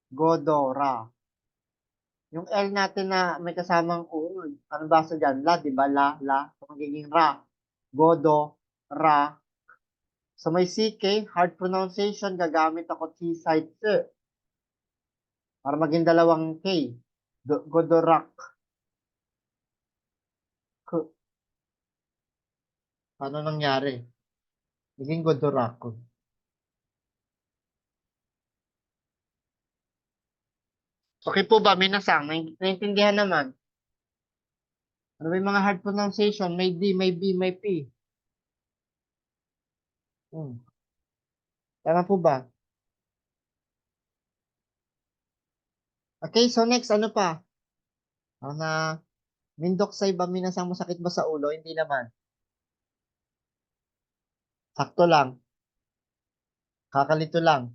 godora. Yung L natin na may kasamang U, ano basa dyan? La, di ba? La. So, magiging ra. Godo, ra. So, may CK, hard pronunciation, gagamit ako T-side S. Para maging dalawang K. Godorak. Paano nangyari? Naging godorak. Okay po ba? Minasang, naintindihan naman. Ano ba yung mga hard pronunciation? May D, may B, may P. Tama po ba? Okay, so next, ano pa? Na Mindoksay ba, minasang masakit ba sa ulo? Hindi naman. Sakto lang. Kakalito lang.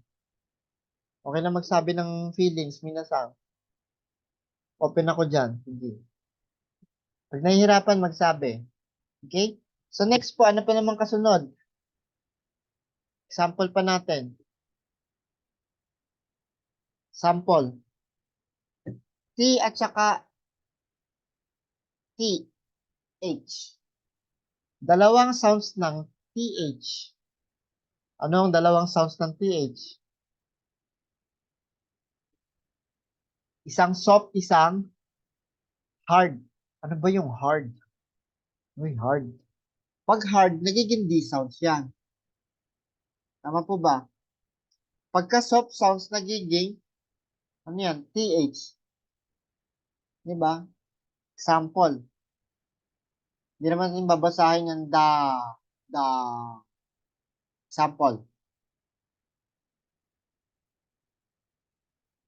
Okay na magsabi ng feelings, minasang. Open ako dyan. Sige. Pag nahihirapan, magsabi. Okay? So next po, ano pa naman kasunod? Example pa natin. Sample. T at saka TH. Dalawang sounds ng TH. Ano ang dalawang sounds ng TH? Isang soft, isang hard. Ano ba yung hard? Uy, hard. Pag hard, nagiging D sounds yan. Tama po ba? Pagka soft sounds, nagiging, ano yan? TH. Diba? Sample. Hindi naman yung babasahin yung da. Sample.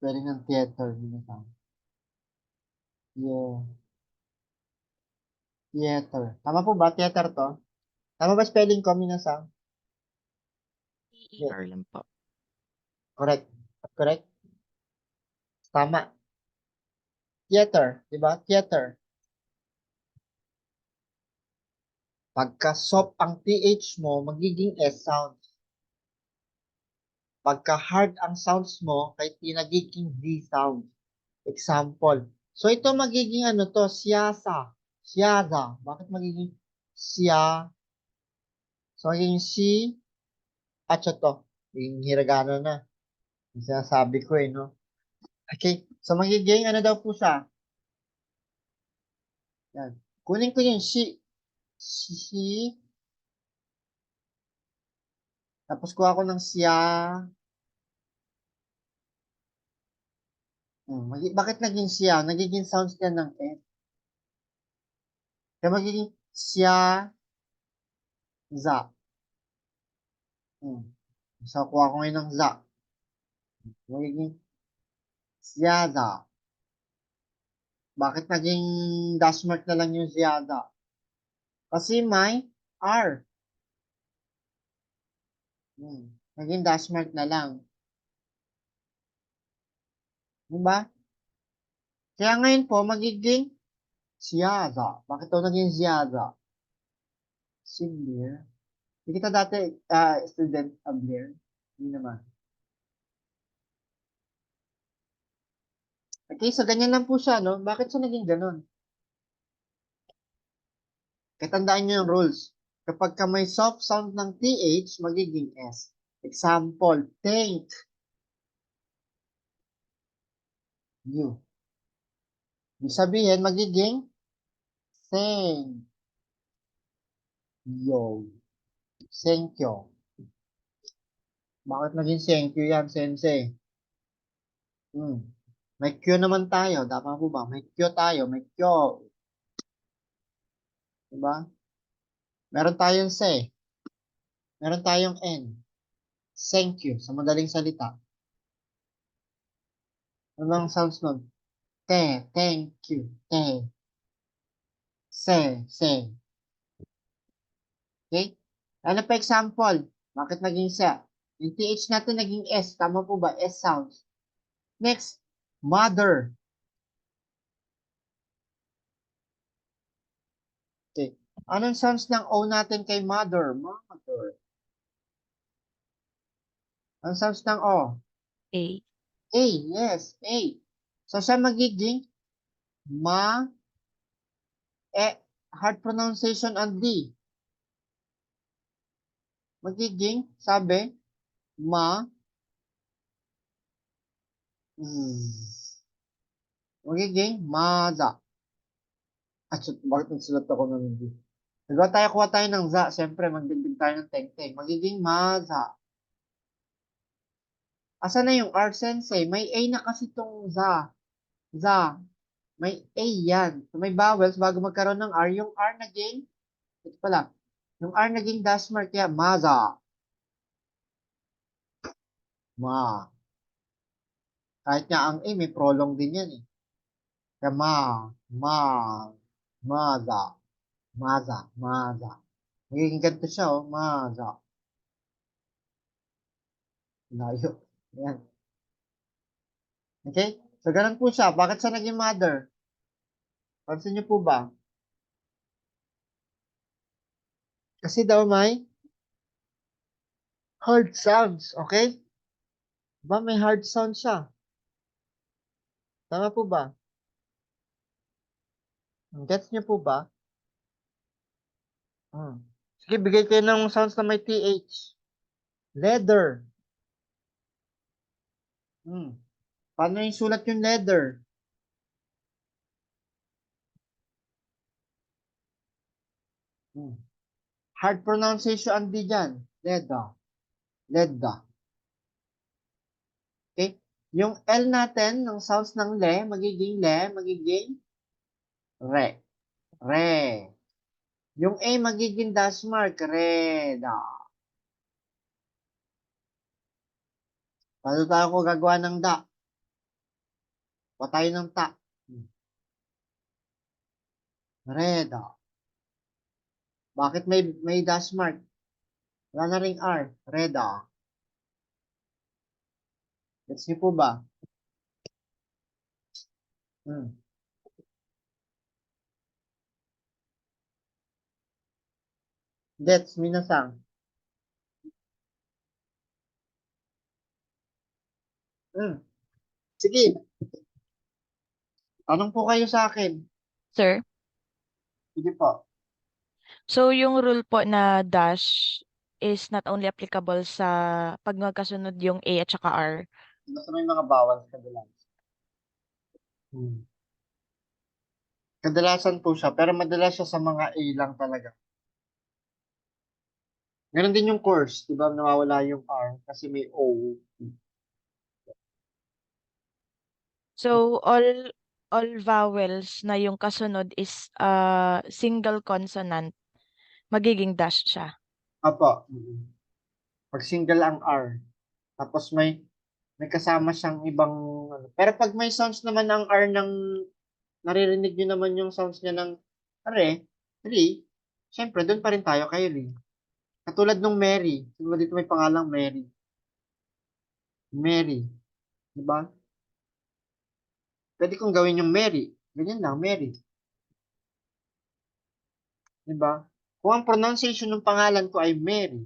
Pwede ng theater. Yeah. Theater. Tama po ba? Theater to? Tama ba spelling ko, minasang? ER lang po. Correct. Correct? Tama. Theater. Diba? Theater. Pagka soft ang TH mo, magiging S sound. Pagka hard ang sounds mo, kay nagiging D sound. Example. So, ito magiging ano to? Siyasa. Siyasa. Bakit magiging siya? So, magiging si at to. Yung hiragana na. Yung sinasabi ko no? Okay. So, magiging ano daw po siya? Yan. Kunin ko yung si. Si. Tapos kuha ko ng siya. Bakit naging siya? Nagiging sounds yan ng S. Kaya magiging siya. Za. So, kuha ko ngayon ng za. Magiging siyada. Bakit naging dash mark na lang yung siyada? Kasi may R. Naging dash mark na lang. Diba? Kaya ngayon po, magiging siyada. Bakit ito naging siyada? Si Blair. Hindi kita dati student of Blair. Hindi naman. Okay, so ganyan lang po siya, no? Bakit siya naging ganun? Kaya tandaan nyo yung rules. Kapag ka may soft sound ng TH, magiging S. Example, thank you. Ibig sabihin, magiging thank you. Thank you. Bakit naging thank you yan, sensei? May Q naman tayo. Tama po ba? May Q tayo. May Q. Diba? Meron tayong se. Meron tayong N. Thank you. Sa madaling salita. Ano bang sounds nun? Te. Thank you. Te. Se. Okay? Ano pa example? Bakit naging se? Yung TH natin naging S. Tama po ba? S sounds. Next, mother. Okay. Anong sounds ng O natin kay mother? Mother. Anong sounds ng O? A. A. Yes, A. So, siya magiging ma, hard pronunciation on D. Magiging, sabi, ma, magiging maza. Bakit nagsulat ako ng D? Kuha tayo ng za. Siyempre, magdagdag tayo ng teng-teng. Magiging maza. Asa na yung R, sensei? May A na kasi tong za. Za. May A yan. So, may vowels bago magkaroon ng R. Yung R naging, ito pala, yung R naging dash mark, kaya maza. Ma. Kahit nga ang A, may prolong din yan eh. Kaya maza. Maza. Magiging ganito siya, oh. Maza. Layo. Ayan. Okay? So, ganun po siya. Bakit siya naging mother? Pansin niyo po ba? Kasi daw may hard sounds. Okay? Diba may hard sound siya? Tama po ba? Gets niyo po ba? Sige, bigay kayo ng sounds na may TH. Leather. Paano yung sulat yung leather? Hard pronunciation di dyan. Leda. Okay? Yung L natin, ng sounds ng magiging re. Yung A magiging dash mark, reda. Paano tayo ko gagawa ng da? Patay ng ta. Reda. Bakit may dash mark? Wala na ring R. Reda. Gets niyo po ba? Gets, minasang. Sige. Tanong po kayo sa akin. Sir, Sige po. so yung rule po na dash is not only applicable sa pag magkasunod yung A at saka R. Basta may mga bawal kadalasan. Kadalasan po siya, pero madalas siya sa mga A lang talaga. Ganon din yung course, di ba? Nawawala yung R kasi may O. So all vowels na yung kasunod is single consonant, magiging dash siya. Apo. Pag single ang R. Tapos may kasama siyang ibang ano. Pero pag may sounds naman ang R ng naririnig nyo naman yung sounds niya ng re, syempre doon pa rin tayo kay Ri. Katulad nung Mary. Diba dito may pangalang Mary. Mary. Diba? Pwede kong gawin yung Mary. Ganyan lang, Mary. Diba? Kung ang pronunciation ng pangalan ko ay Mary,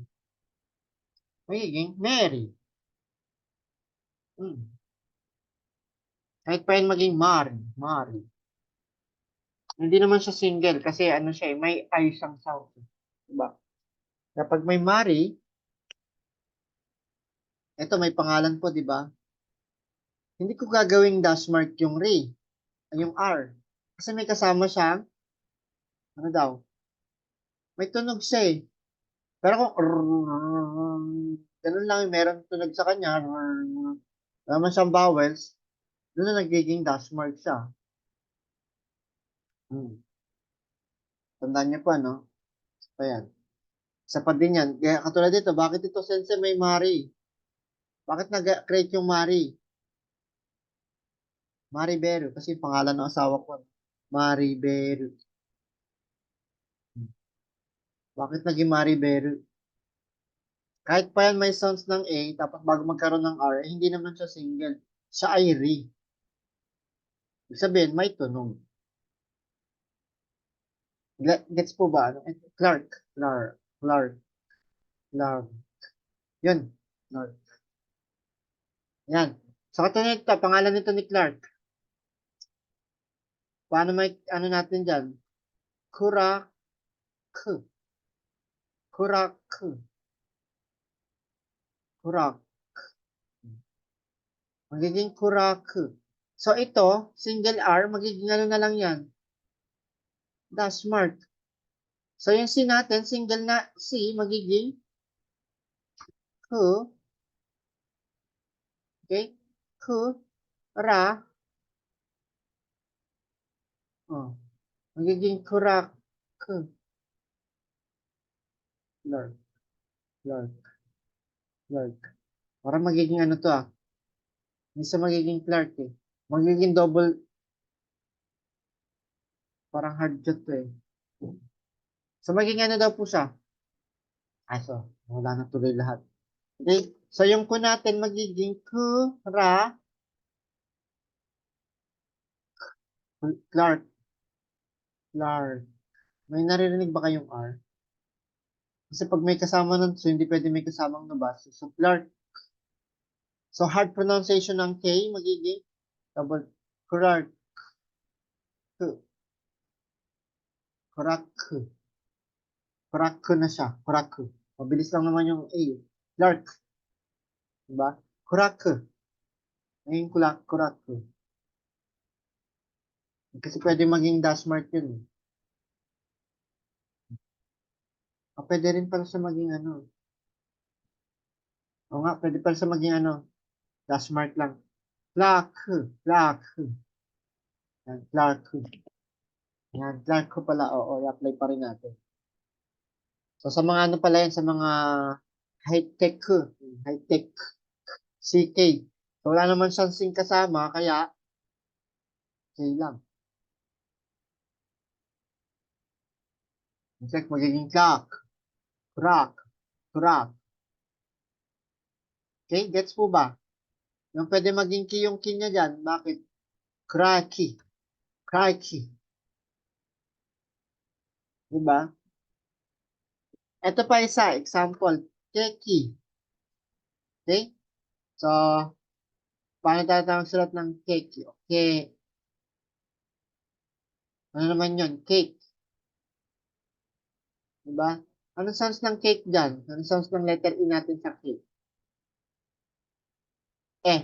magiging Mary. Kahit pa yun maging Mary. Hindi naman siya single kasi ano siya, may I siyang sound. Diba? Kapag may Mary, eto may pangalan po, diba? Hindi ko gagawing dash mark yung Ray, yung R. Kasi may kasama siyang, ano daw? May tunog siya eh. Pero kung ganun lang yung meron tunog sa kanya, naman siyang vowels, doon na nagiging dash mark siya. Tandaan niyo po, ano? Ayan. Isa pa din yan. Kaya katulad dito, bakit ito sensei may Mari? Bakit nag-create yung Mari? Mari Beru. Kasi pangalan ng asawa ko. Mari Beru. Bakit naging Mari Beru? Kahit pa yan may sounds ng A, tapos bago magkaroon ng R, hindi naman siya single. Siya ay re. Ibig sabihin, may tunog. Gets po ba? Ano? Clark. Yun. Clark. Yan. So, ito nito, pangalan nito ni Clark. Paano may, ano natin dyan? Kurak. Magiging kurak. So, ito, single R, magiging ano na lang yan? Dash mark. So, yung C natin, single na C, magiging ku. Okay? Ra. Oh. Magiging kurak. Clark. Para magiging ano to Hindi siya magiging Clark eh. Magiging double. Parang hard jot to eh. So, magiging ano daw po siya? So, wala na tuloy lahat. Okay? So, yung ku natin magiging Clark. May naririnig ba kayong R? Kasi pag may kasama nun, so hindi pwede may kasamang nabas. So, Clark. So, hard pronunciation ng K, magiging double Clark. Kurak na siya. Kurak. Mabilis lang naman yung A. Clark. Diba? Kurak. Ngayon kurak. Kasi pwede maging dash mark yun eh. Pwede rin pala siya maging ano. O nga, pwede pala siya maging ano. Dash mark lang. Clark. Yan, Clark. Yan, Clark ko pala. Oo, i-apply pa rin natin. So, sa mga ano pala yan, sa mga high-tech. CK. So, wala naman siyang sing kasama, kaya K lang. Check, magiging Clark. Kurak. Okay, gets po ba? Yung pwede maging key yung key niya dyan. Bakit? Cracky. Diba? Ito pa isa, example. Keki. Okay? So, paano tayo sulat ng keki? Okay. Ano naman yun? Cake. Diba? Anong sounds ng cake dyan? Anong sounds ng letter E natin sa cake? Ke.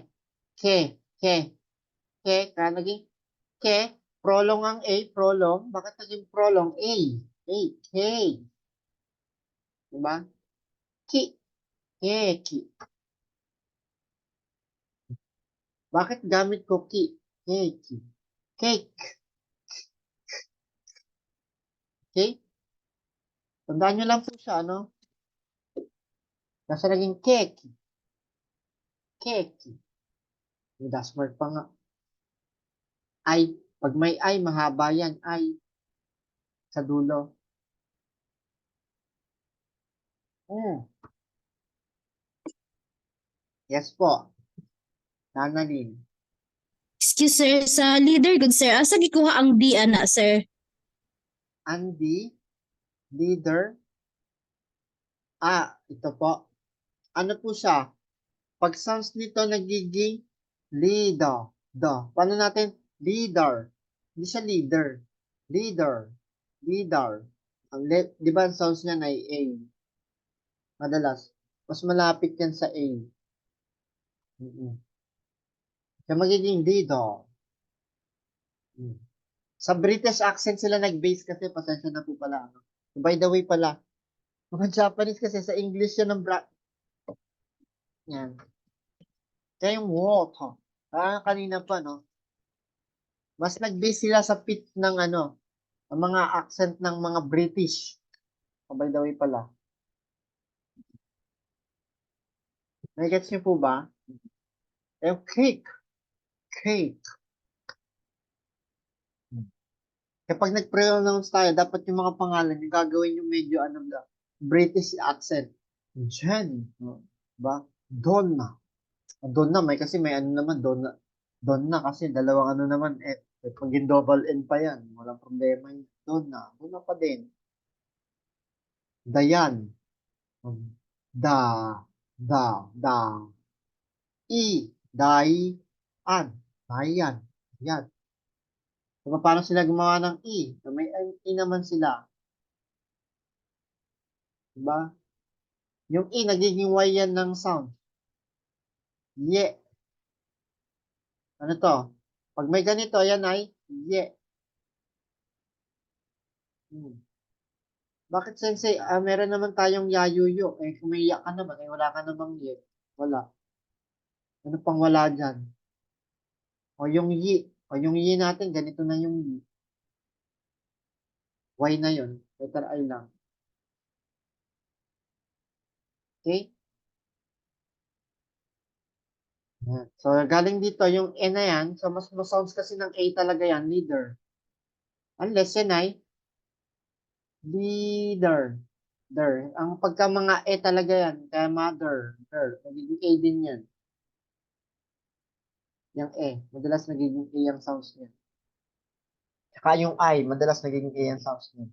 Kaya naging ke. Prolong ang A. Prolong. Bakit naging prolong? A. K. Diba? Keki. Bakit gamit ko ki? Keki. Cake. Okay? Tandaan nyo lang po siya, ano? Kasi naging keki. May dash mark pa nga. Ay, pag may ay, mahaba yan. Ay, sa dulo. Yes po. Nanalin. Excuse sir, sa leader good sir, asa gikuha ang D ana sir? Andy, leader. Ito po. Ano po siya? Pag sounds nito nagiging leader. Paano natin? Leader. Hindi siya leader. Leader. Di ba ang sounds niya ay A? Madalas. Mas malapit yan sa A. Kaya magiging leader. Sa British accent sila nag-base kasi pasensya na po pala. By the way pala, mga Japanese kasi sa English yan ng yan. Kaya yung water. Kanina pa, no? Mas nag-base sila sa pitch ng ano, ang mga accent ng mga British. By the way pala. May gets niyo po ba? Cake. Kapag nag-pronounce tayo, dapat yung mga pangalan yung gagawin yung medyo ano British accent. Jen. Oh, ba? Donna. Donna, may kasi may ano naman, Donna. Donna kasi dalawang ano naman, pag double N pa yan, walang problema yun. Donna. Donna pa din. Dayan. Da. Da. Dayan. Dayan. Yan. So, paano sila gumawa ng I? So, may I naman sila. Diba? Yung I, nagiging Y yan ng sound. Ye. Ano to? Pag may ganito, yan ay ye. Bakit sensei? Meron naman tayong yayuyo. Kung may ya ka naman, wala ka namang ye. Wala. Ano pang wala dyan? O yung yi. O yung yi natin, ganito na yung yi. Y na yun. Letter I lang. Okay? Yan. So, galing dito, yung E na yan. So, mas sounds kasi ng A talaga yan, leader. Unless yan ay leader. Der. Ang pagka mga E talaga yan. Kaya mother. Der. Nagiging A din yan. Yung E. Madalas nagiging A yung sounds niya. Saka yung I. Madalas nagiging A yung sounds niya.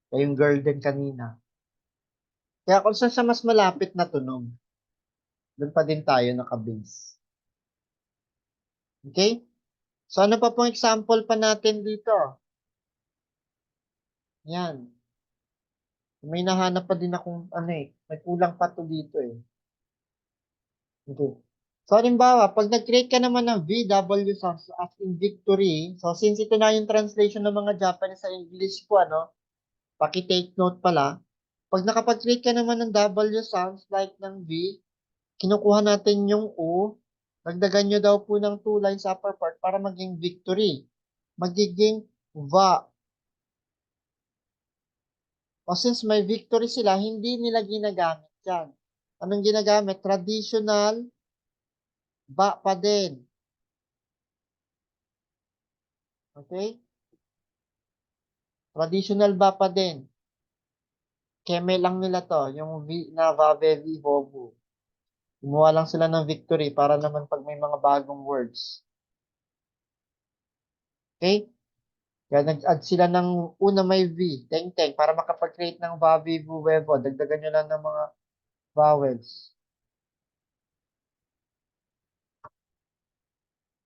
Kaya yung girl din kanina. Kaya kung saan siya mas malapit na tunog, doon pa din tayo nakabase. Okay? So, ano pa pong example pa natin dito? Yan. May nahanap pa din akong may kulang pa to dito eh. Okay. So, halimbawa, pag nag-create ka naman ng VW sounds as in victory, so since ito na yung translation ng mga Japanese sa English po, paki-take note pala, pag nakapag-create ka naman ng W sounds like ng V, kinukuha natin yung O, dagdagan nyo daw po ng 2 lines sa upper part para maging victory. Magiging VA. O since may victory sila, hindi nila ginagamit yan. Anong ginagamit? Traditional ba pa din. Okay? Traditional ba pa din. Keme lang nila to, yung V na Vave V Hobu. Gumawa lang sila ng victory para naman pag may mga bagong words. Okay? Kaya nag-add sila ng una may V, teng-teng, para makapag-create ng Vave V Wevo. Dagdagan nyo lang ng mga vowels.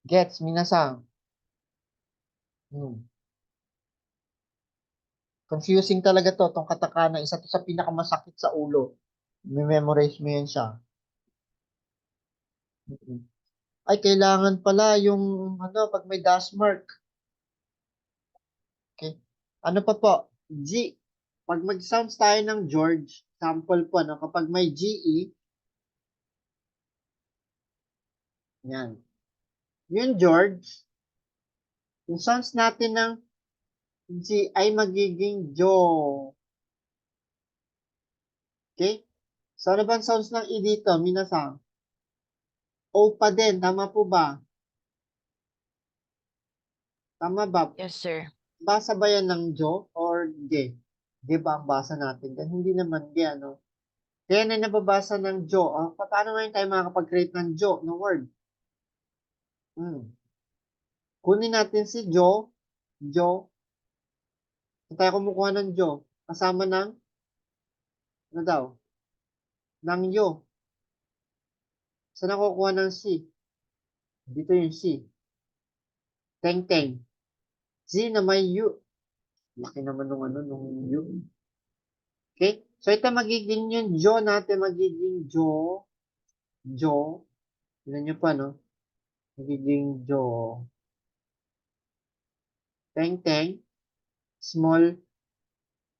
Gets, minasang. Confusing talaga to, tong katakana. Isa to sa pinakamasakit sa ulo. Memorize mo yan siya. Ay, kailangan pala yung, pag may dash mark. Okay. Ano pa po? G. Pag mag-sounds tayo ng George, sample po, kapag may GE, yan. Yung George, yung sounds natin ng G ay magiging Jo. Okay? So, ano ba ang sounds ng E dito? Minasang. O pa din. Tama po ba? Tama ba? Yes, sir. Basa ba yan ng Jo or G? G ba ang basa natin? Hindi naman G, Kaya na nababasa ng Jo. Paano ngayon tayo makakapag-create ng Jo, ng word? Kunin natin si Jo. Jo. Saan tayo kumukuha ng Jo? Kasama ng, ano daw? Ng Yo. Saan nakukuha ng Si? Dito yung Si. Teng-teng. Si na may U. Laki naman nung U. Okay? So, ito magiging yung Jo natin, magiging Jo. Jo. Tignan nyo pa, Magiging Jo. Teng-teng. Small.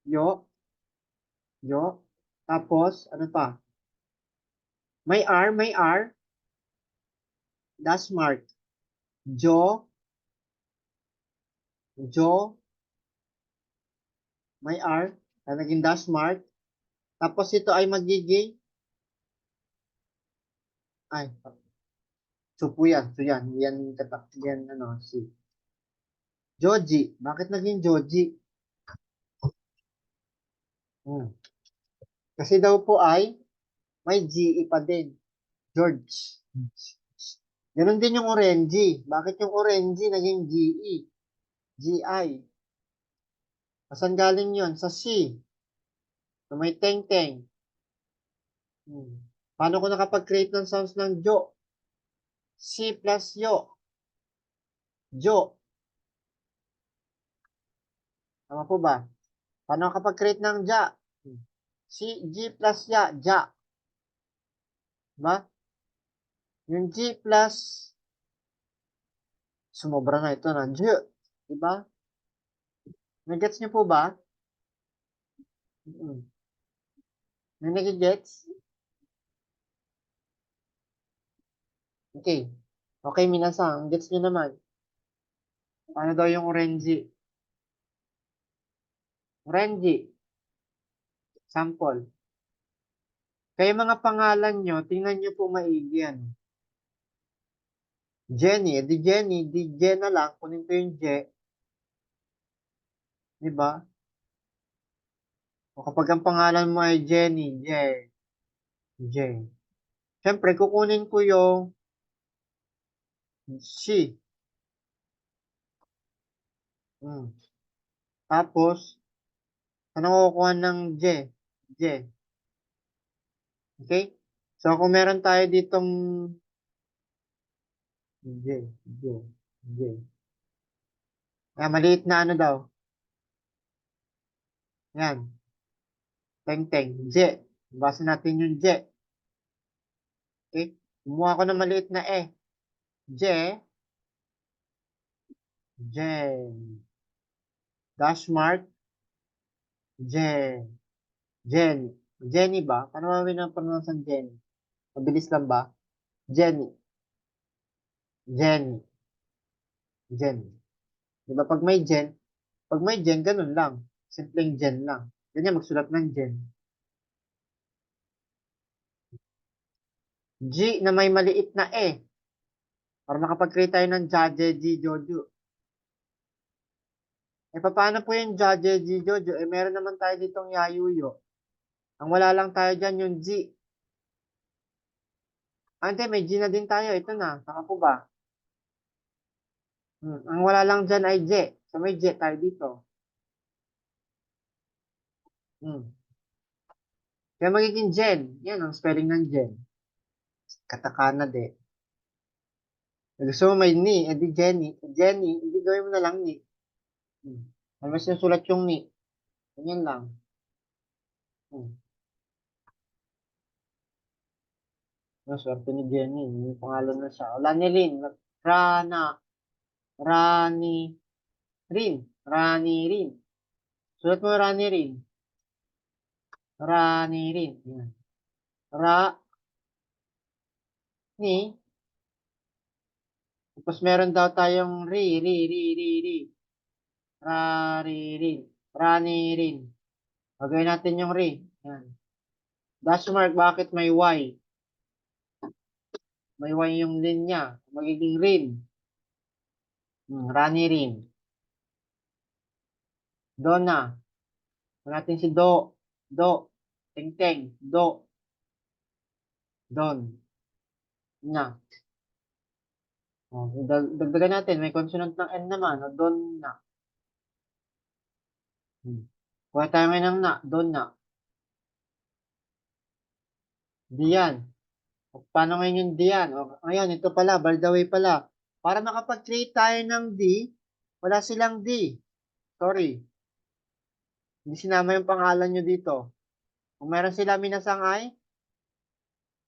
Yo. Yo. Tapos, ano pa? May R. Dash mark. Jo. Jo. May R. Naging dash mark. Tapos ito ay magiging so po yan. So yan. Yan, si Joji. Bakit naging Joji? Kasi daw po ay may GE pa din. George. Ganon din yung orange. Bakit yung orange naging GE? GI. Saan galing yun? Sa C. So may teng-teng. Paano ko nakapag-create ng sounds ng Jo? C plus Yo. Jo. Tama po ba? Paano nakapag-create ng Ja? C, G plus Ya. Ja. Diba? Yung G plus sumobra na ito ng J. Diba? Nagets niyo po ba? May nagigets? Okay. Okay, minasan. Gets niyo naman. Paano daw yung orange? Orange. Sample. Kaya mga pangalan nyo, tingnan nyo po maigi yan. Jenny, di Jenny, di Jenna lang, kunin ko yung J. Diba? O kapag ang pangalan mo ay Jenny, J. J. Siyempre, kukunin ko yung she. Tapos, ano kukuha ng J? J. Okay? So, kung meron tayo ditong J, J, J. Maliit na ano daw? Yan. Teng-teng. J. Basa natin yung J. Okay? Kumuha ko ng maliit na E. J. J. Dash mark. J. Jen. Jenny ba? Paano mawin ang pronounce ng Jenny? Mabilis lang ba? Jenny. Jenny. Jen. Diba pag may Jen, ganun lang. Simpleng Jen lang. Ganyan magsulat ng Jen. G na may maliit na E. Para makapag-create tayo ng Jaje, G, Jojo. Paano po yung Jaje, G, Jojo? Meron naman tayo ditong Yayuyo. Ang wala lang tayo dyan yung G. Hindi, may G na din tayo. Ito na. Saka po ba? Ang wala lang dyan ay J. So may J tayo dito. Kaya magiging Jen. Yan ang spelling ng Jen. Katakana de. Gusto mo may ni, edi Jenny. Jenny, hindi gawin mo na lang ni. Ano mas sulat yung ni. Ganyan lang. Swerte ni Jenny. Yung pangalan na siya. Lanilin. Rana. Rani. Rin. Rani Rin. Sulat mo Rani Rin. Rani Rin. Yan. Ra. Ni. Tapos meron daw tayong ri. Ra, ri, rin. Rani Rin. Gagawin natin yung ri. Yan. Dash mark, bakit may Y? May Y yung linya. Magiging rin. Rani Rin. Donna. Natin si Do. Do. Teng-teng. Do. Don. Na. Dagdagan natin. May consonant ng N naman. Don na. Kuha tayo ngayon ng na. Don na. Diyan. Paano ngayon yung diyan? Ngayon, ito pala. By the way pala. Para makapag-create tayo ng D, wala silang D. Sorry. Hindi sinama yung pangalan nyo dito. Kung meron sila minasang ay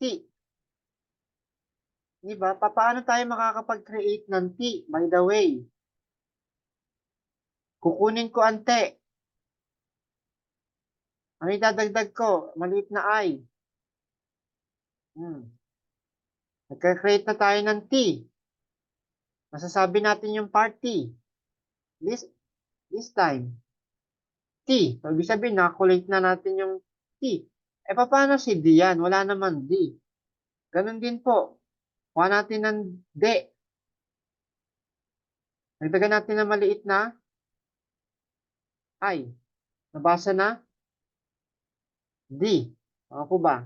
T. Diba? Paano tayo makakapag-create ng T? By the way. Kukunin ko ang T. Ano idadagdag ko? Maliit na I. Nagka-create na tayo ng T. Masasabi natin yung party. This time. T. So, ibig sabihin, nakakulate na natin yung T. Paano si D yan? Wala naman D. Ganun din po. Kuha natin ng D. Nagdagan natin ng maliit na I. Nabasa na? D. Ako po ba?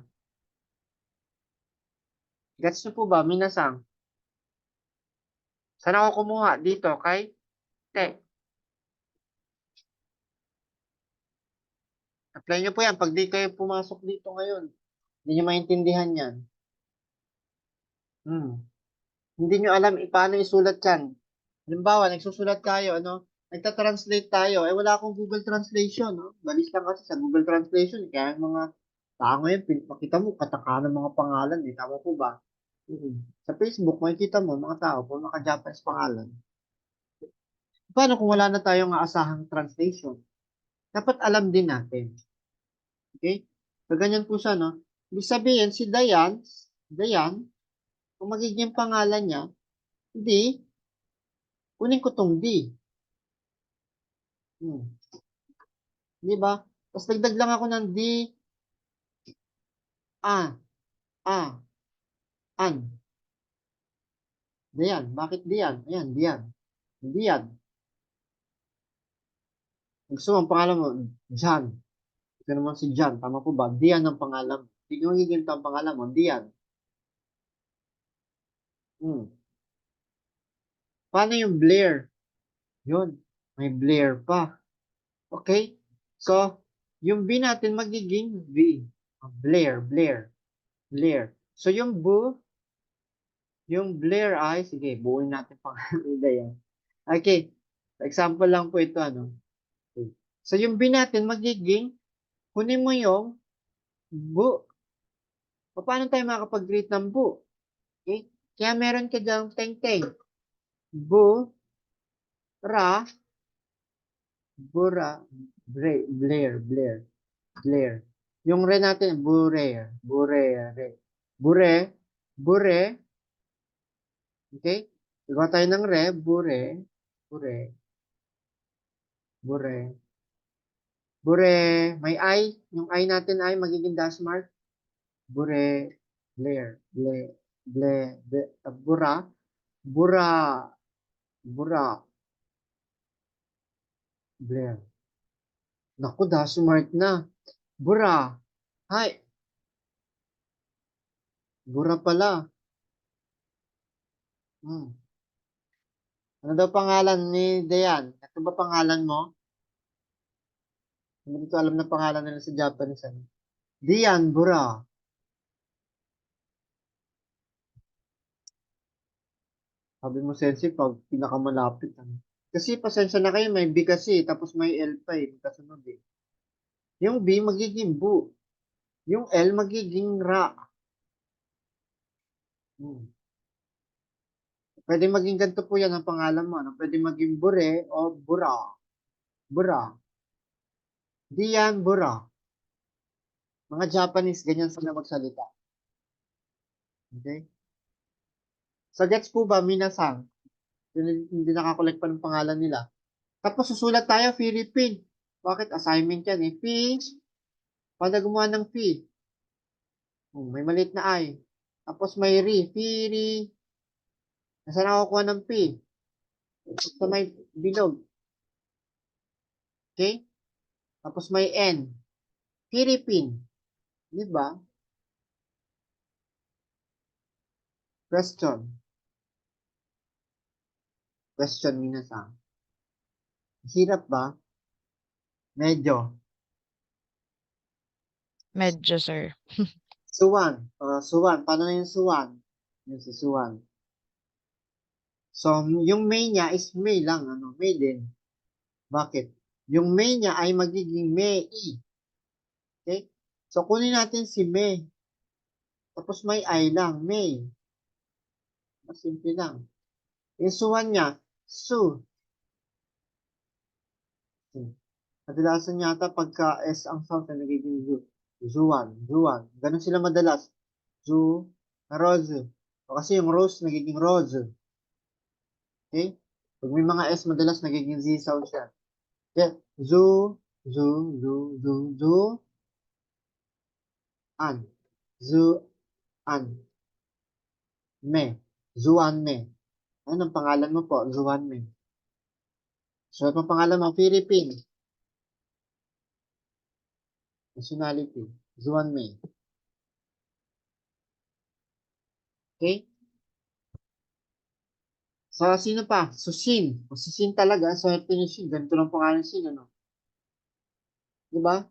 Gets niyo po ba, minasang? Saan ako kumuha? Dito, kay Te. Apply niyo po yan. Pag di kayo pumasok dito ngayon, hindi niyo maintindihan yan. Hindi niyo alam paano isulat yan. Halimbawa, nagsusulat tayo, nagta-translate tayo, wala akong Google Translation, no? Balis lang kasi sa Google Translation, kaya yung mga tao ngayon, makita mo, katakana ng mga pangalan, tama po ba? Sa Facebook, makikita mo, mga tao, kung naka-Japanese pangalan. Paano kung wala na tayong aasahang translation? Dapat alam din natin. Okay? So, ganyan po siya, no? Ibig sabihin, si Dayan, kung magiging pangalan niya, hindi, kunin ko tong D. Di ba? Tapos dagdag lang ako ng D, an. Dayan. Bakit Dayan? Ayan, Dayan. Dayan. Gusto mo ang pangalan mo, Jan. Ito naman si Jan. Tama po ba? Dayan ang pangalan mo. Hindi mo magiging ito ang pangalan mo. Dayan. Paano yung Blair? Yun. May Blair pa. Okay? So, yung B natin magiging B. Blair. So, yung Blair ay, sige, buuin natin pangalan ni Dayan. Okay. Example lang po ito, Okay. So, yung B natin magiging, kunin mo yung bu. Paano tayo makakapag-create ng bu? Okay? Kaya meron ka dyang teng-teng. Bu, ra, bura, Blair. Yung re natin, bure. Bure. Okay? Gawa tayo ng re, bure. May I. Yung I natin ay magiging dash mark. Bure, Blair. Bura. Blair. Naku, dash mark na. Bura. Hay. Bura pala. Ano daw pangalan ni Dayan? Ito ba pangalan mo? Hindi ko alam na pangalan nila sa Japanese. Dian, Bura. Sabi mo, Sensi, pag pinakamalapit. Kasi pasensya na kayo, may B kasi, tapos may L pa kasunod Yung B magiging bu. Yung L magiging ra. Pwede maging ganito po yan ang pangalan mo. Pwede maging bure o bura. Dian, Bura. Mga Japanese, ganyan sila magsalita. Okay? So, gets po ba, minasan? Hindi nakakolect pa ng pangalan nila. Tapos susulat tayo, Philippine. Bakit? Assignment yan P. Paano gumawa ng P? May maliit na I. Tapos may ri. Piri. Nasaan ako kuha ng P? Sa may bilog. Okay? Tapos may N. Philippine. Di ba? Question. Minasan. Hirap ba? Medyo. Medyo, sir. Suwan. Suwan. Paano na yung Suwan? Yung si Suwan. So, yung may niya is may lang. May din. Bakit? Yung may niya ay magiging may. Okay? So, kunin natin si may. Tapos may I lang. May. Mas simple lang. Yung Suwan niya, Su. Kadalasan yata pagka S ang sound na nagiging Zu. Zuwan. Ganun sila madalas. Zu, Rose. O kasi yung Rose nagiging Rose. Okay? Pag may mga S madalas nagiging Z sound siya. Okay? Zu, an. Zu-an. Zuan me. Ano ang pangalan mo po? Zuan me. Sulat mo pangalan mo, Philippine. Nationality. Zuan me. Okay? So, sino pa? So, Shin. O, si Shin talaga. Swerte ni Shin. Ganito lang pangalan Shin, ano? Diba?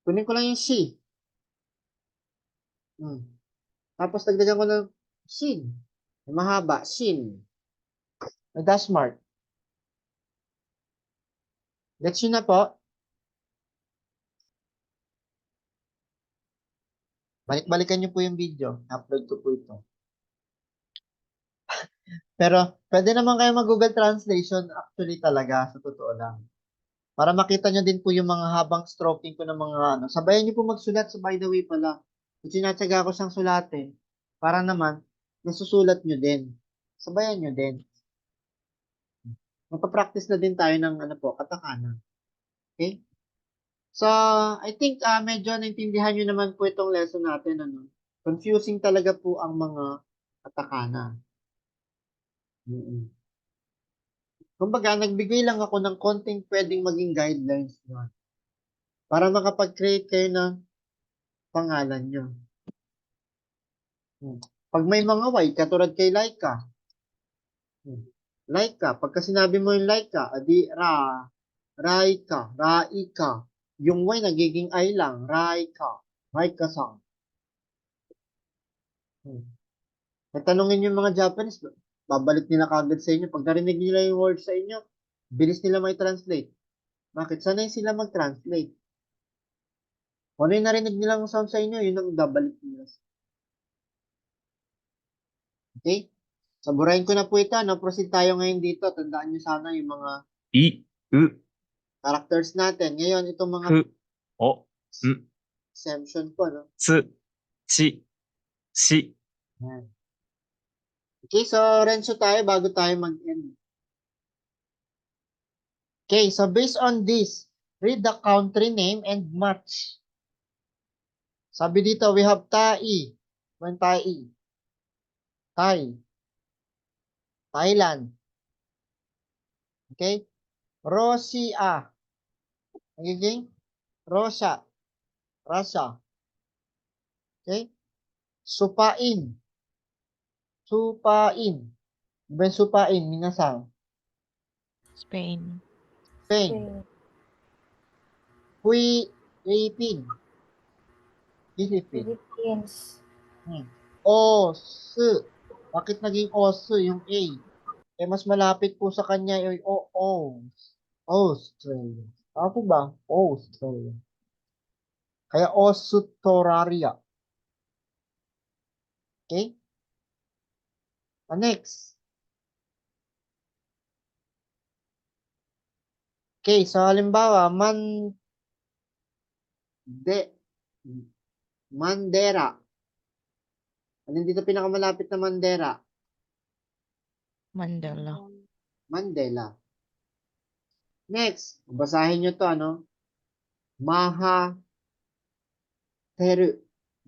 Kunin ko lang yung Shi. Tapos, dagdagan ko ng Shin. May mahaba. Shin. May dash mark. Gets yun na po. Balik-balikan nyo po yung video. Upload ko po ito. Pero, pwede naman kayo mag-Google Translation actually talaga, sa totoo lang. Para makita nyo din po yung mga habang stroking ko ng mga ano. Sabayan nyo po magsulat sa by the way pala. Kung sinatsaga ko siyang sulatin, para naman, nasusulat nyo din. Sabayan nyo din. Magpa-practice na din tayo ng ano po, katakana. Okay? So, I think medyo naintindihan nyo naman po itong lesson natin. Ano? Confusing talaga po ang mga katakana. Kumbaga, nagbigay lang ako ng konting pwedeng maging guidelines nyo. Para makapag-create kayo ng pangalan nyo. Pag may mga Y, katulad kay Laika. Laika, pagka sinabi mo yung Laika, adi Raika, Raika. Yung Y nagiging I lang, Raika, Raika-san. Natanungin yung mga Japanese, babalik nila kagad sa inyo. Pag narinig nila yung word sa inyo, bilis nila may translate. Bakit? Sanay sila mag-translate. Kung ano yung narinig nilang sound sa inyo, yun ang babalik nila. Okay? Saburahin ko na po ito. No? Proceed tayo ngayon dito. Tandaan nyo sana yung mga い、う、 characters natin. Ngayon, itong mga く、お、 exemption po. No? つ、ち、し。 Yan. Okay, so Renzo tayo bago tayo mag-end. Okay, so based on this, read the country name and match. Sabi dito, we have Tai. When Tai. Thai. Thailand. Okay? Russia. Magiging Russia. Russia. Okay? Supain. Supain. Ben supain, minasang. Spain. Spain. Philippines. Philippines. Philippines. Os. Bakit naging os yung A? Eh, mas malapit po sa kanya yung Australia. Ano po ba? Australia. Kaya Australia. Okay? Next. Okay, so halimbawa, Mandera. Alin dito pinakamalapit na Mandera? Mandela. Mandela. Next, basahin nyo to, ano? Mahateru.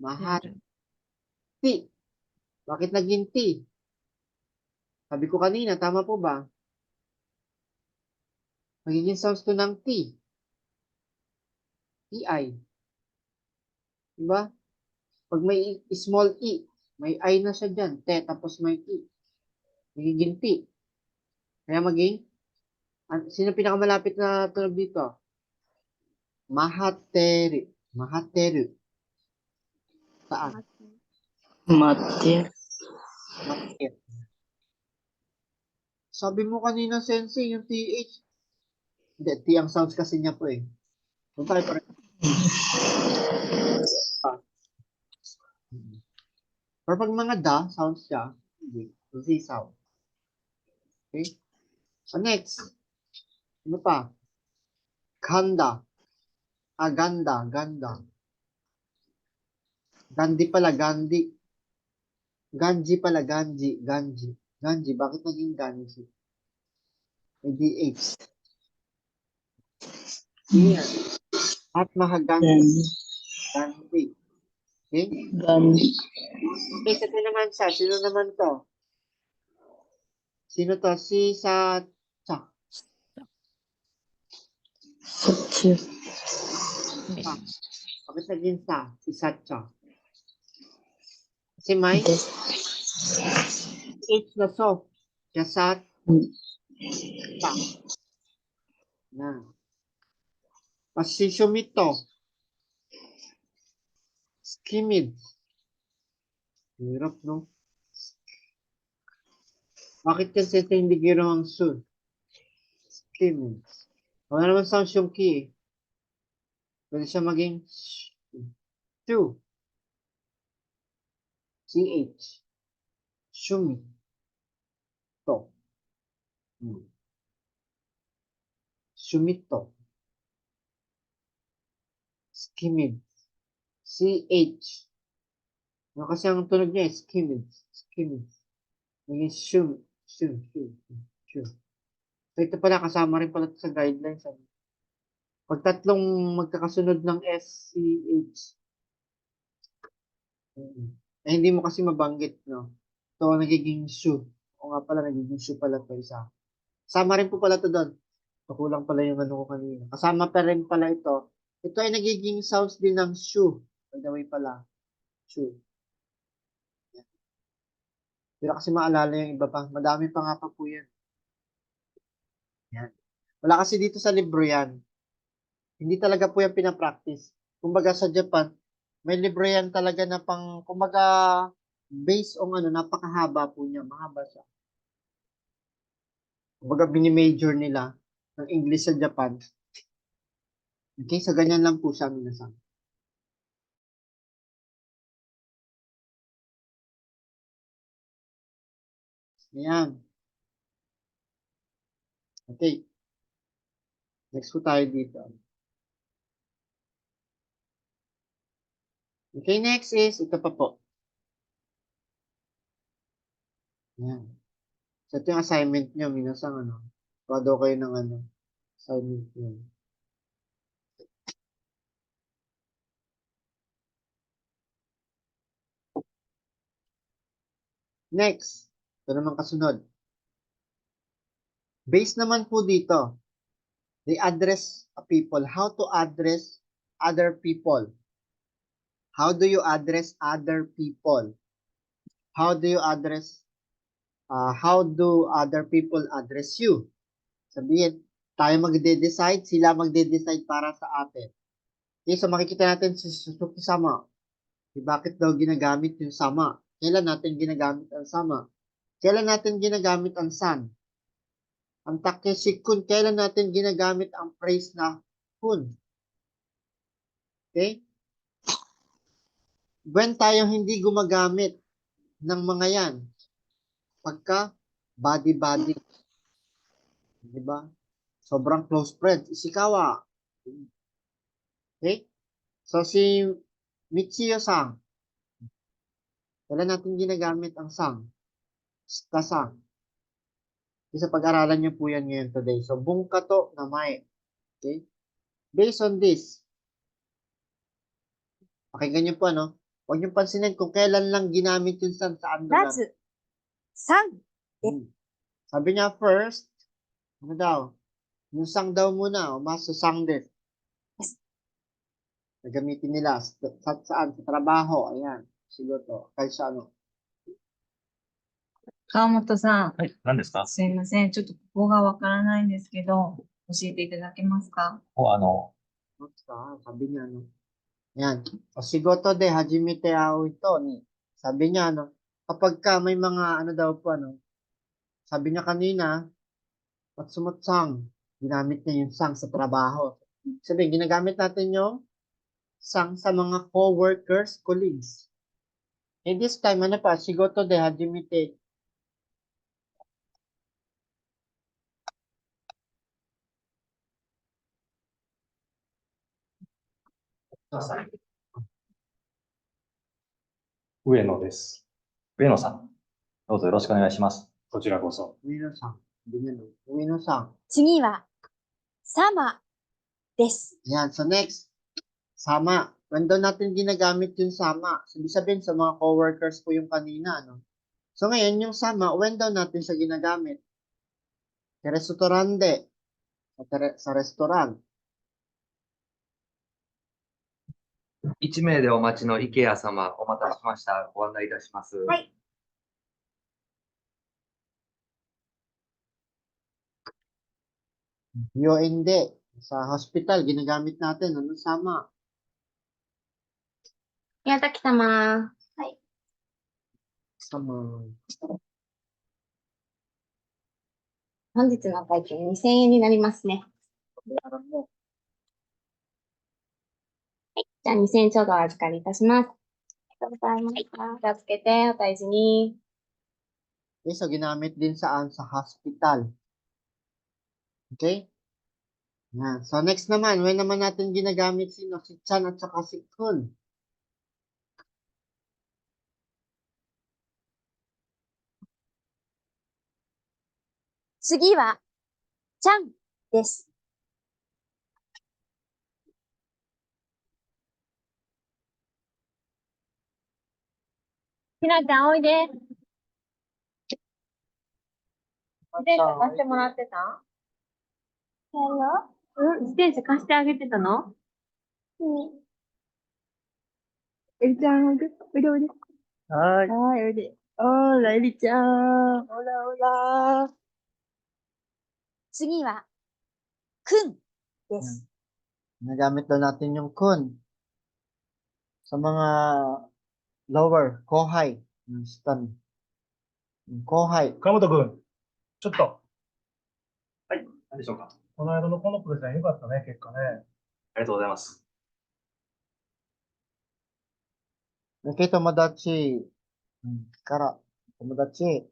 Mahati. Bakit naging T? Sabi ko kanina, tama po ba? Magiging sounds to ng T. T-I. Diba? Pag may small E, may I na siya dyan. T, tapos may E. Magiging T. Kaya maging, sino pinakamalapit na tunog dito? Mahateru. Mahateru. Saan? Mahateru. Sabi mo kanina, Sensei, yung TH. Hindi, T ang sounds kasi niya po eh. Kung tayo pa rin. Pero pag mga da, sounds siya, hindi. Z sound. Okay? So next. Ano pa? Ganda. Ganda. Gandhi pala, Gandhi. Ganji pala, Ganji. Ganji, bakit naging Ganji? May DH. Yan. At Mahagandhi. Gandhi. Okay? Gandhi. Okay, sa ito naman siya. Sino naman to? Sino to? Si Sacha. Sacha. Bakit naging sa? Si Sacha. Kasi may H na soft. Kasat. Ta. Yan. Pasisumito. Skimid. Hirap, no? Bakit kasi ito hindi ginawang soon? Skimid. Wala naman sounds yung key eh. Pwede siya maging 2. CH. Shumi. To. Shumito. Skimid. CH. No, kasi ang tunog niya is skimid. Skimid. Naging shum. Shum. Shum. Shum. So ito pala, kasama rin pala sa guidelines. Pag tatlong magkakasunod ng S, C, H. Eh, hindi mo kasi mabanggit, no? So, nagiging shu. O nga pala, nagiging shu pala ito isa. Kasama rin po pala ito doon. So, kulang pala yung ano ko kanina. Kasama pa rin pala ito. Ito ay nagiging sounds din ng shu. By the way pala. Shu. Pero kasi maalala yung iba pa. Madami pa nga pa po yan. Yan. Wala kasi dito sa libro yan. Hindi talaga po yan pinapractice. Kumbaga sa Japan, may libro yan talaga na pang, kumbaga, based on ano, napakahaba po niya. Mahaba siya. Kumbaga, bini-major nila ng English sa Japan. Okay, so ganyan lang po siya, minasan. Ayan. Okay. Next po tayo dito. Okay, next is, ito pa po. Ayan. So, ito yung assignment nyo, minasang ano. Kuha daw kayo ng ano, assignment nyo. Next, ito naman kasunod. Based naman po dito, they address a people. How to address other people? How do you address other people? How do you address, how do other people address you? Sabihin, tayo magde-decide, sila magde-decide para sa atin. Okay, so makikita natin si Suzuki Sama. Bakit daw ginagamit yung sama? Kailan natin ginagamit ang sama? Kailan natin ginagamit ang san? Ang Takeshi kun, kailan natin ginagamit ang phrase na kun? Okay? When tayo hindi gumagamit ng mga yan? Pagka body-body. Diba? Sobrang close friends. Ishikawa. Okay? So, si Michiyo-san. Kailan natin ginagamit ang sang? Shita-san. Sa pag-aralan nyo po yan ngayon today. So, bunkato namae. Okay? Based on this, pakinggan nyo po, ano? Huwag nyo pansinin kung kailan lang ginamit yung san sa lugar. Sang. Sabi niya first, ano daw? Yung sang daw muna, o mas sang des. Nagamitin nila saan? Sa trabaho. Ayan. Siguro to. Kahit sa ano. 川本さん、はい、何ですか？すいません。ちょっとここがわからないんですけど、教えていただけますか？Sabi niya, ano? Ayan. O sigoto de hajimite ao ito. Sabi niya, ano? Kapag ka may mga, ano daw po, ano? Sabi niya kanina, matsumutsang. Ginamit niya yung sang sa trabaho. Sabi, ginagamit natin yung sang sa mga co-workers, colleagues. In this time, ano pa? Sigoto de hajimite. Sasai. 上野です。上野さん、どうぞよろしくお願いします。こちらこそ。 Ueno-san. Sabi niya, no? Ueno-san. 次は、サマです。 Yan. So next, sama. When daw natin ginagamit yung sama? Sabi sabihin sa mga coworkers po yung kanina, no? So ngayon, yung sama, when daw natin siya ginagamit? Sa restaurante. Sa restaurant. 1名でお待ちの池谷様、お待たせしました。ご案内いたします。はい Yo, hindi. Sa hospital, ginagamit natin. Ano sama? 宮崎様。はい。 Sama. 本日のお会計2000円になりますね。はい。じゃあ2000円ちょうどお預かりいたします。ありがとうございます。はい。気をつけて、お大事に。 Okay, so ginamit din saan? Sa hospital. Okay? Yan. So next naman, when naman natin ginagamit sino? Si Chan at saka si Kun. 次は、ちゃんです。ひなちゃん、おいで。自転車貸してもらってた？自転車貸してあげてたの？エリちゃん、おいで。おいでおいで。はい。はい、おいで。あら、エリちゃん。Hola, hola. 次は、くんです。 Ginagamit daw natin yung kun. Sa mga lower, kohai. Yung stun. Yung kohai. 倉本君、ちょっと、はい。何でしょうか。この間のこのプレゼン良かったね、結果ね。ありがとうございます。 Okay, tomodachi. Kara. Tomodachi.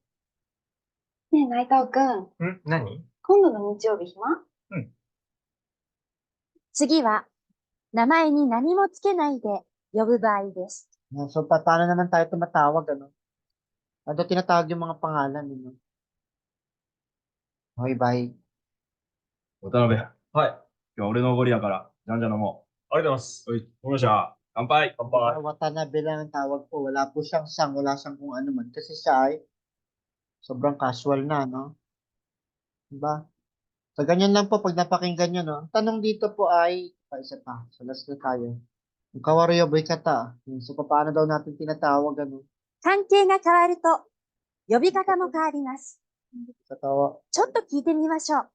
ねえ、内藤くん。何？今度の日曜日暇？うん。次は、名前に何もつけないで呼ぶ場合です。 So, paano naman tayo tumatawag, ano? Ano tinatawag yung mga pangalan, ano? Okay, bye. 渡辺。はい。今日は俺のおごりやから、じゃんじゃん飲もありがとうございます。う。はい。飲みました。乾杯。乾杯。 Watanabe lang ang tawag po. Wala po siyang sang, wala siyang kung ano man. Kasi siya ay sobrang casual na, no? Diba? So, ganyan lang po pag napakinggan nyo, no? Ang tanong dito po ay, isa pa, so last na tayo. Yung kawario boy kata. So, paano daw natin tinatawag, ano? 関係が変わると、呼び方も変わります。 Sa tawa. ちょっと聞いてみましょう。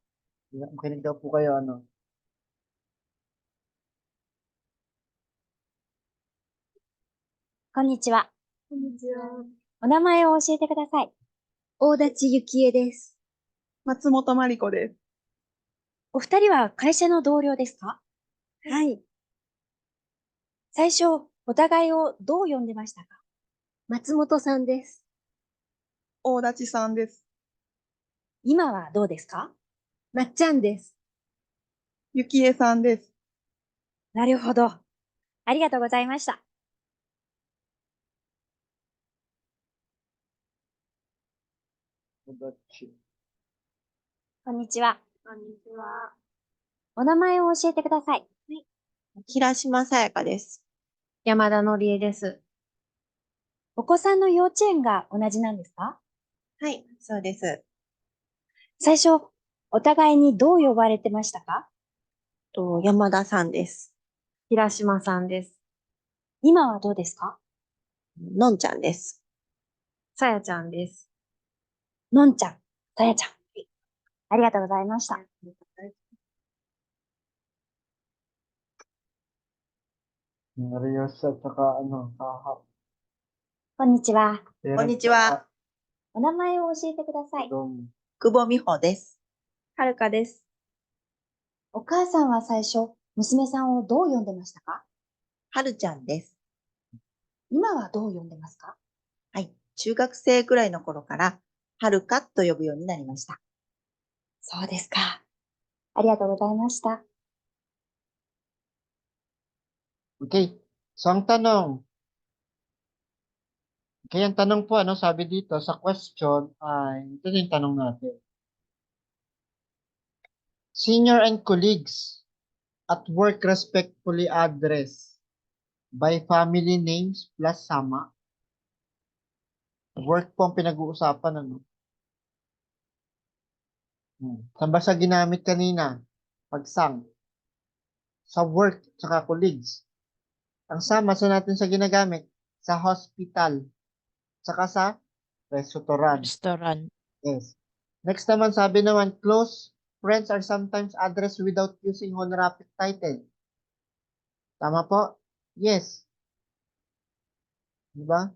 Makinig daw po kayo, ano? こんにちは。こんにちは。お名前を教えてください。大立幸恵です。松本まりこです。お二人は会社の同僚ですか？はい。最初、お互いをどう呼んでましたか？松本さんです。大立さんです。今はどうですか？まっちゃんです。ゆきえさんです。なるほど。ありがとうございました。 Tomodachi. こんにちは。こんにちは。お名前を教えてください。平島さやかです。山田のりえです。お子さんの幼稚園が同じなんですか？はい、そうです。最初、お互いにどう呼ばれてましたか？山田さんです。平島さんです。今はどうですか？のんちゃんです。さやちゃんです。のんちゃん、さやちゃん。ありがとうございました。 Neryoso at saka, ano, kahap. こんにちは。こんにちは。お名前を教えてください。 久保美穂です。はるかです。お母さんは最初、娘さんをどう呼んでましたか？はるちゃんです。今はどう呼んでますか？はい、中学生くらいの頃から、はるかと呼ぶようになりました。そうですか。ありがとうございました。 Okay. So, ang tanong. Okay, ang tanong po, ano, sabi dito sa question ay, ito yung tanong natin. Senior and colleagues at work respectfully address by family names plus sama. Work po ang pinag-uusapan, ano? Saan ba siya ginamit kanina? Pagsang. Sa work, tsaka colleagues. Ang sama, sa natin siya ginagamit? Sa hospital. Tsaka sa restaurant. Restaurant. Yes. Next naman, sabi naman, close friends are sometimes addressed without using honorific title. Tama po? Yes. Diba?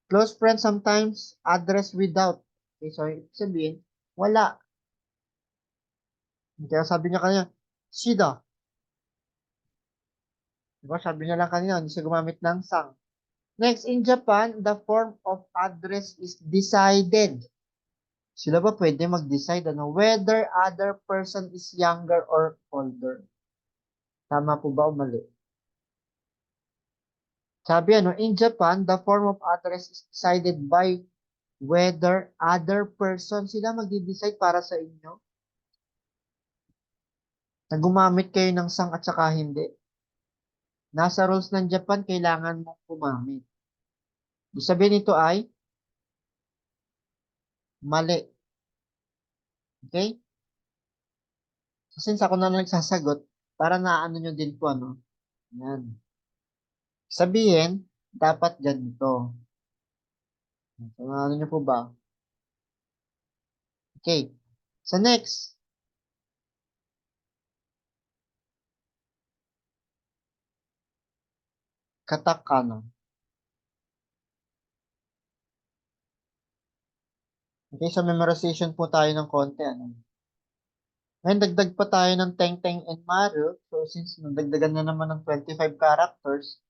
Close friends sometimes addressed without. Okay, so ibig sabihin, wala. Kaya sabi niya kanina, Shida. Diba? Sabi niya lang kanina, hindi siya gumamit ng sang. Next, in Japan, the form of address is decided. Sila ba pwede mag-decide whether other person is younger or older? Tama po ba o mali? Sabi in Japan, the form of address is decided by whether other person, sila magdi-decide para sa inyo. Na gumamit kayo ng sang at saka hindi. Nasa rules ng Japan, kailangan mong gumamit. Ibig sabihin nito ay mali. Okay? So, since ako na nagsasagot, para naano nyo din po, Yan. Sabihin, dapat ganito. So, ano nyo po ba? Okay. So, next. Katakana. Okay, so memorization po tayo ng konti. Ngayon, dagdag pa tayo ng Teng Teng and Maru. So, since nagdagdagan na naman ng 25 characters.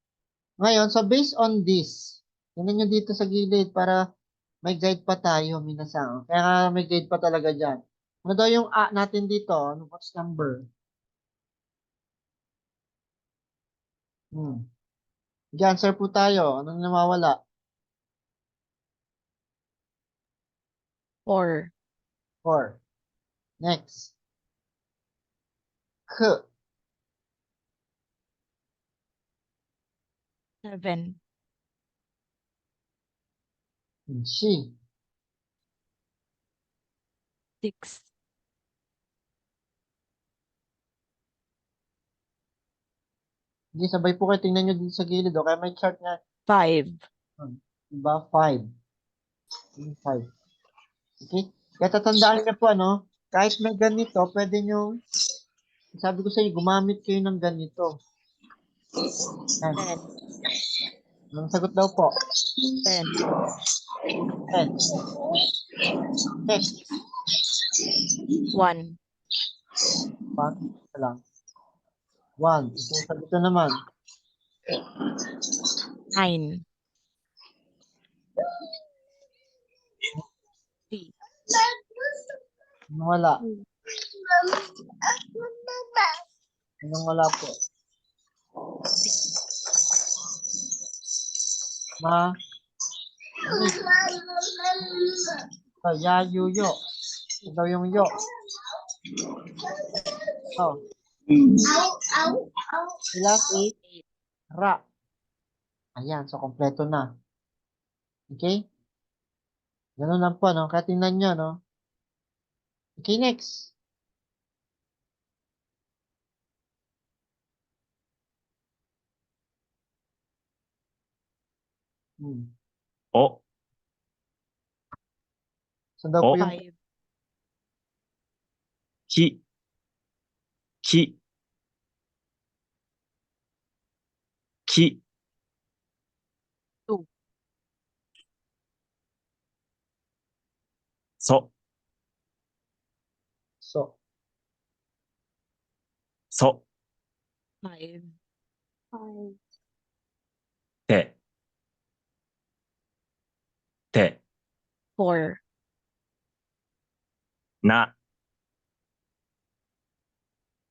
Ngayon, so based on this, tingnan nyo dito sa gilid para may guide pa tayo, minasang. Kaya nga may guide pa talaga dyan. Ano daw yung A natin dito? Ano what's number? Mag-answer po tayo. Anong nawawala? 4. 4. Next. K. 7. Shi. 6. Hindi, sabay po kayo. Tingnan nyo dito sa gilid. Kaya may chart nga. 5. Diba? 5. 5. Okay? Kaya tatandaan niyo po, kahit may ganito, pwede nyo, sabi ko sa inyo, gumamit kayo ng ganito. 10. Anong sagot daw po? 10. 10. Next. 1. 1. Lang. 1. Itong sagot na naman. 9. 3. Anong wala? Anong wala po? Ma. Ya, yu, yo. Ito daw yung yo. Oh. Last is ra. Ayan, so kompleto na. Okay? Ganun lang po, Kaya tingnan nyo, Okay, next. O, So daw po yung 5. き、き、き、 2. そ、 so. そ、 5. て、て、 4. な、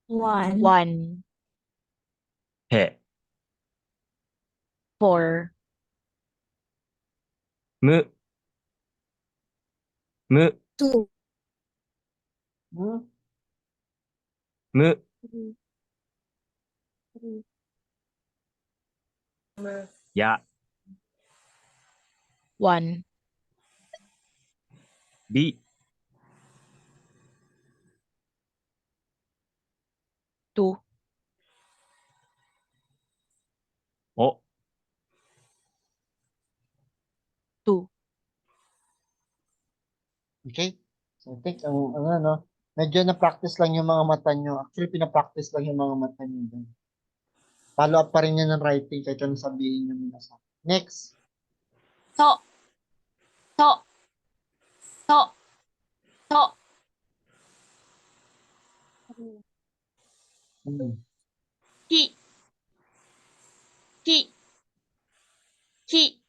1. 1. へ、 4. む、む、 2. む、や、 1. り、 2. お、 2. Okay? So I think, Medyo na-practice lang yung mga mata nyo. Actually, pina-practice lang yung mga mata nyo dun. Follow up pa rin yan ng writing kahit anong sabihin nyo muna sa akin. Next. と、と、と、と。 Hmm. き、き、き、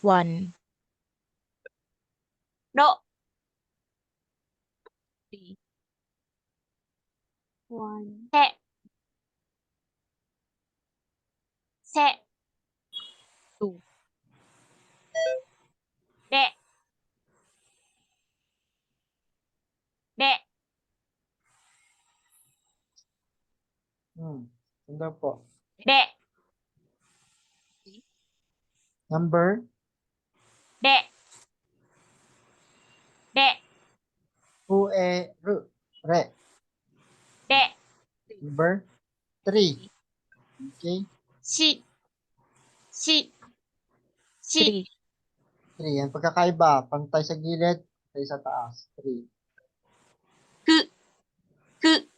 1, ろ、 3, せ、せ、 2, れ、れ、 Ganda po. れ、 Number? れ、れ、 Re. れ、 Number 3. Okay? し、し、し、 3, 3. Yan. Pagkakaiba. Pantay sa gilid, pantay sa taas. 3. く、く、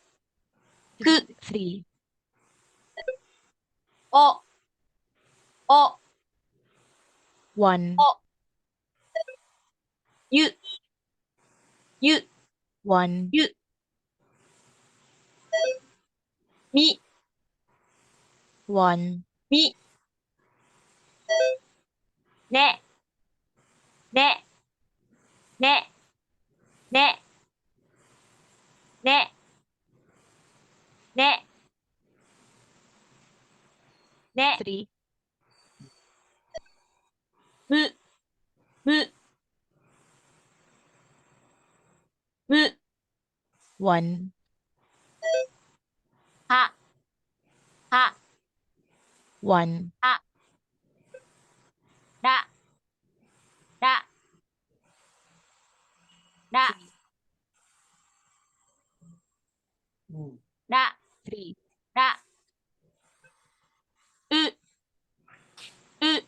く、 3, お、お、 1, お、ゆ、ゆ、 1, ゆ、み、 1, み、ね、ね、ね、ね、ね、ね、ね、 3, む、む、む、 1, は、は、 1, は、ら、ら、ら、 ら、 3, ら、う、う、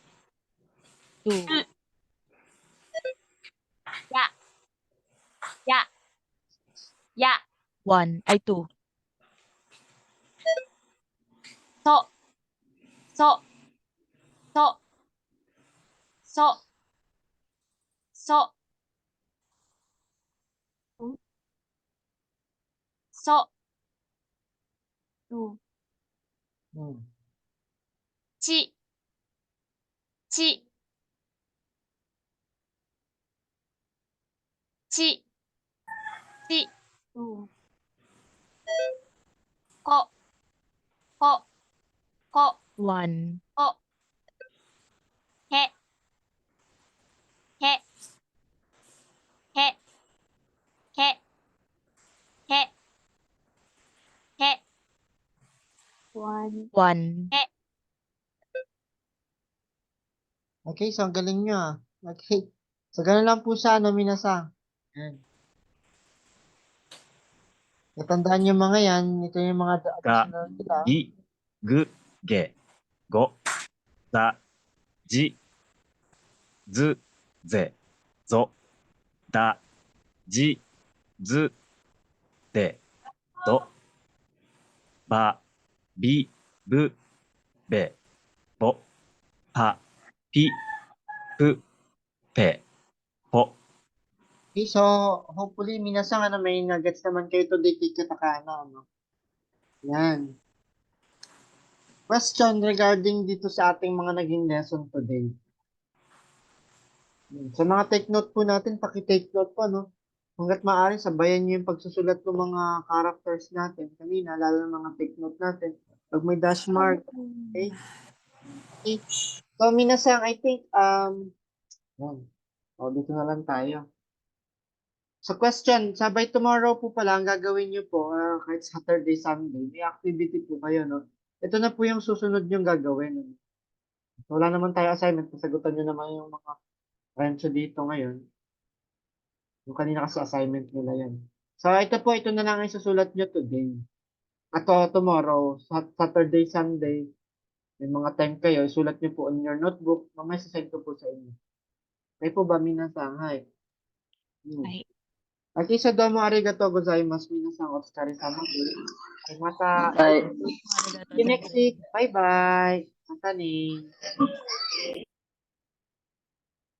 2, や、や、や、 1, ay 2, そ、そ、そ、そ、そ、そ、 ち、ち、ち、ち、こ、こ、こ、 1, こ、へ、へ、へ、へ、へ、へ、 1, Okay, so ang galing nyo ah. Okay. So, ganun lang po siya, minasan. Yan. Natandaan yung mga yan. Ito yung mga additional nila. ぎ、ぐ、げ、ご、ざ、じ、ず、ぜ、ぞ、だ、じ、ず、で、ど、ば、び、ぶ、べ、ぼ、ぱ、ぴ、ぷ、ぺ、ぽ。 Okay, so hopefully minasan may nuggets naman kayo today kay katakana, no? Yan. Question regarding dito sa ating mga naging lesson today. Sa mga take note po natin, paki-take note po, no? Hanggat maaari, sabayan niyo yung pagsusulat ng mga characters natin kanina, lalo ng mga take note natin. Pag may dash mark, okay? Okay. So, minasan, I think, yan. O, dito na lang tayo. So, question, sabay tomorrow po pala, ang gagawin niyo po, kahit Saturday, Sunday, may activity po kayo, no? Ito na po yung susunod niyong gagawin. No? Wala naman tayo assignment, pasagutan niyo naman yung mga friends dito ngayon. Yung kanina kasi assignment nila yan. So, ito na lang ang isusulat nyo today. At tomorrow, Saturday, Sunday, may mga time kayo, isulat nyo po on your notebook. Mamaya sasend ko po sa inyo. Kayo po ba, minasan? Hi. ay Akisa domo arigatou gozaimasu. Minasan otsukare-sama desu. Mata. はい。 See you next week. Bye-bye. Mata ne.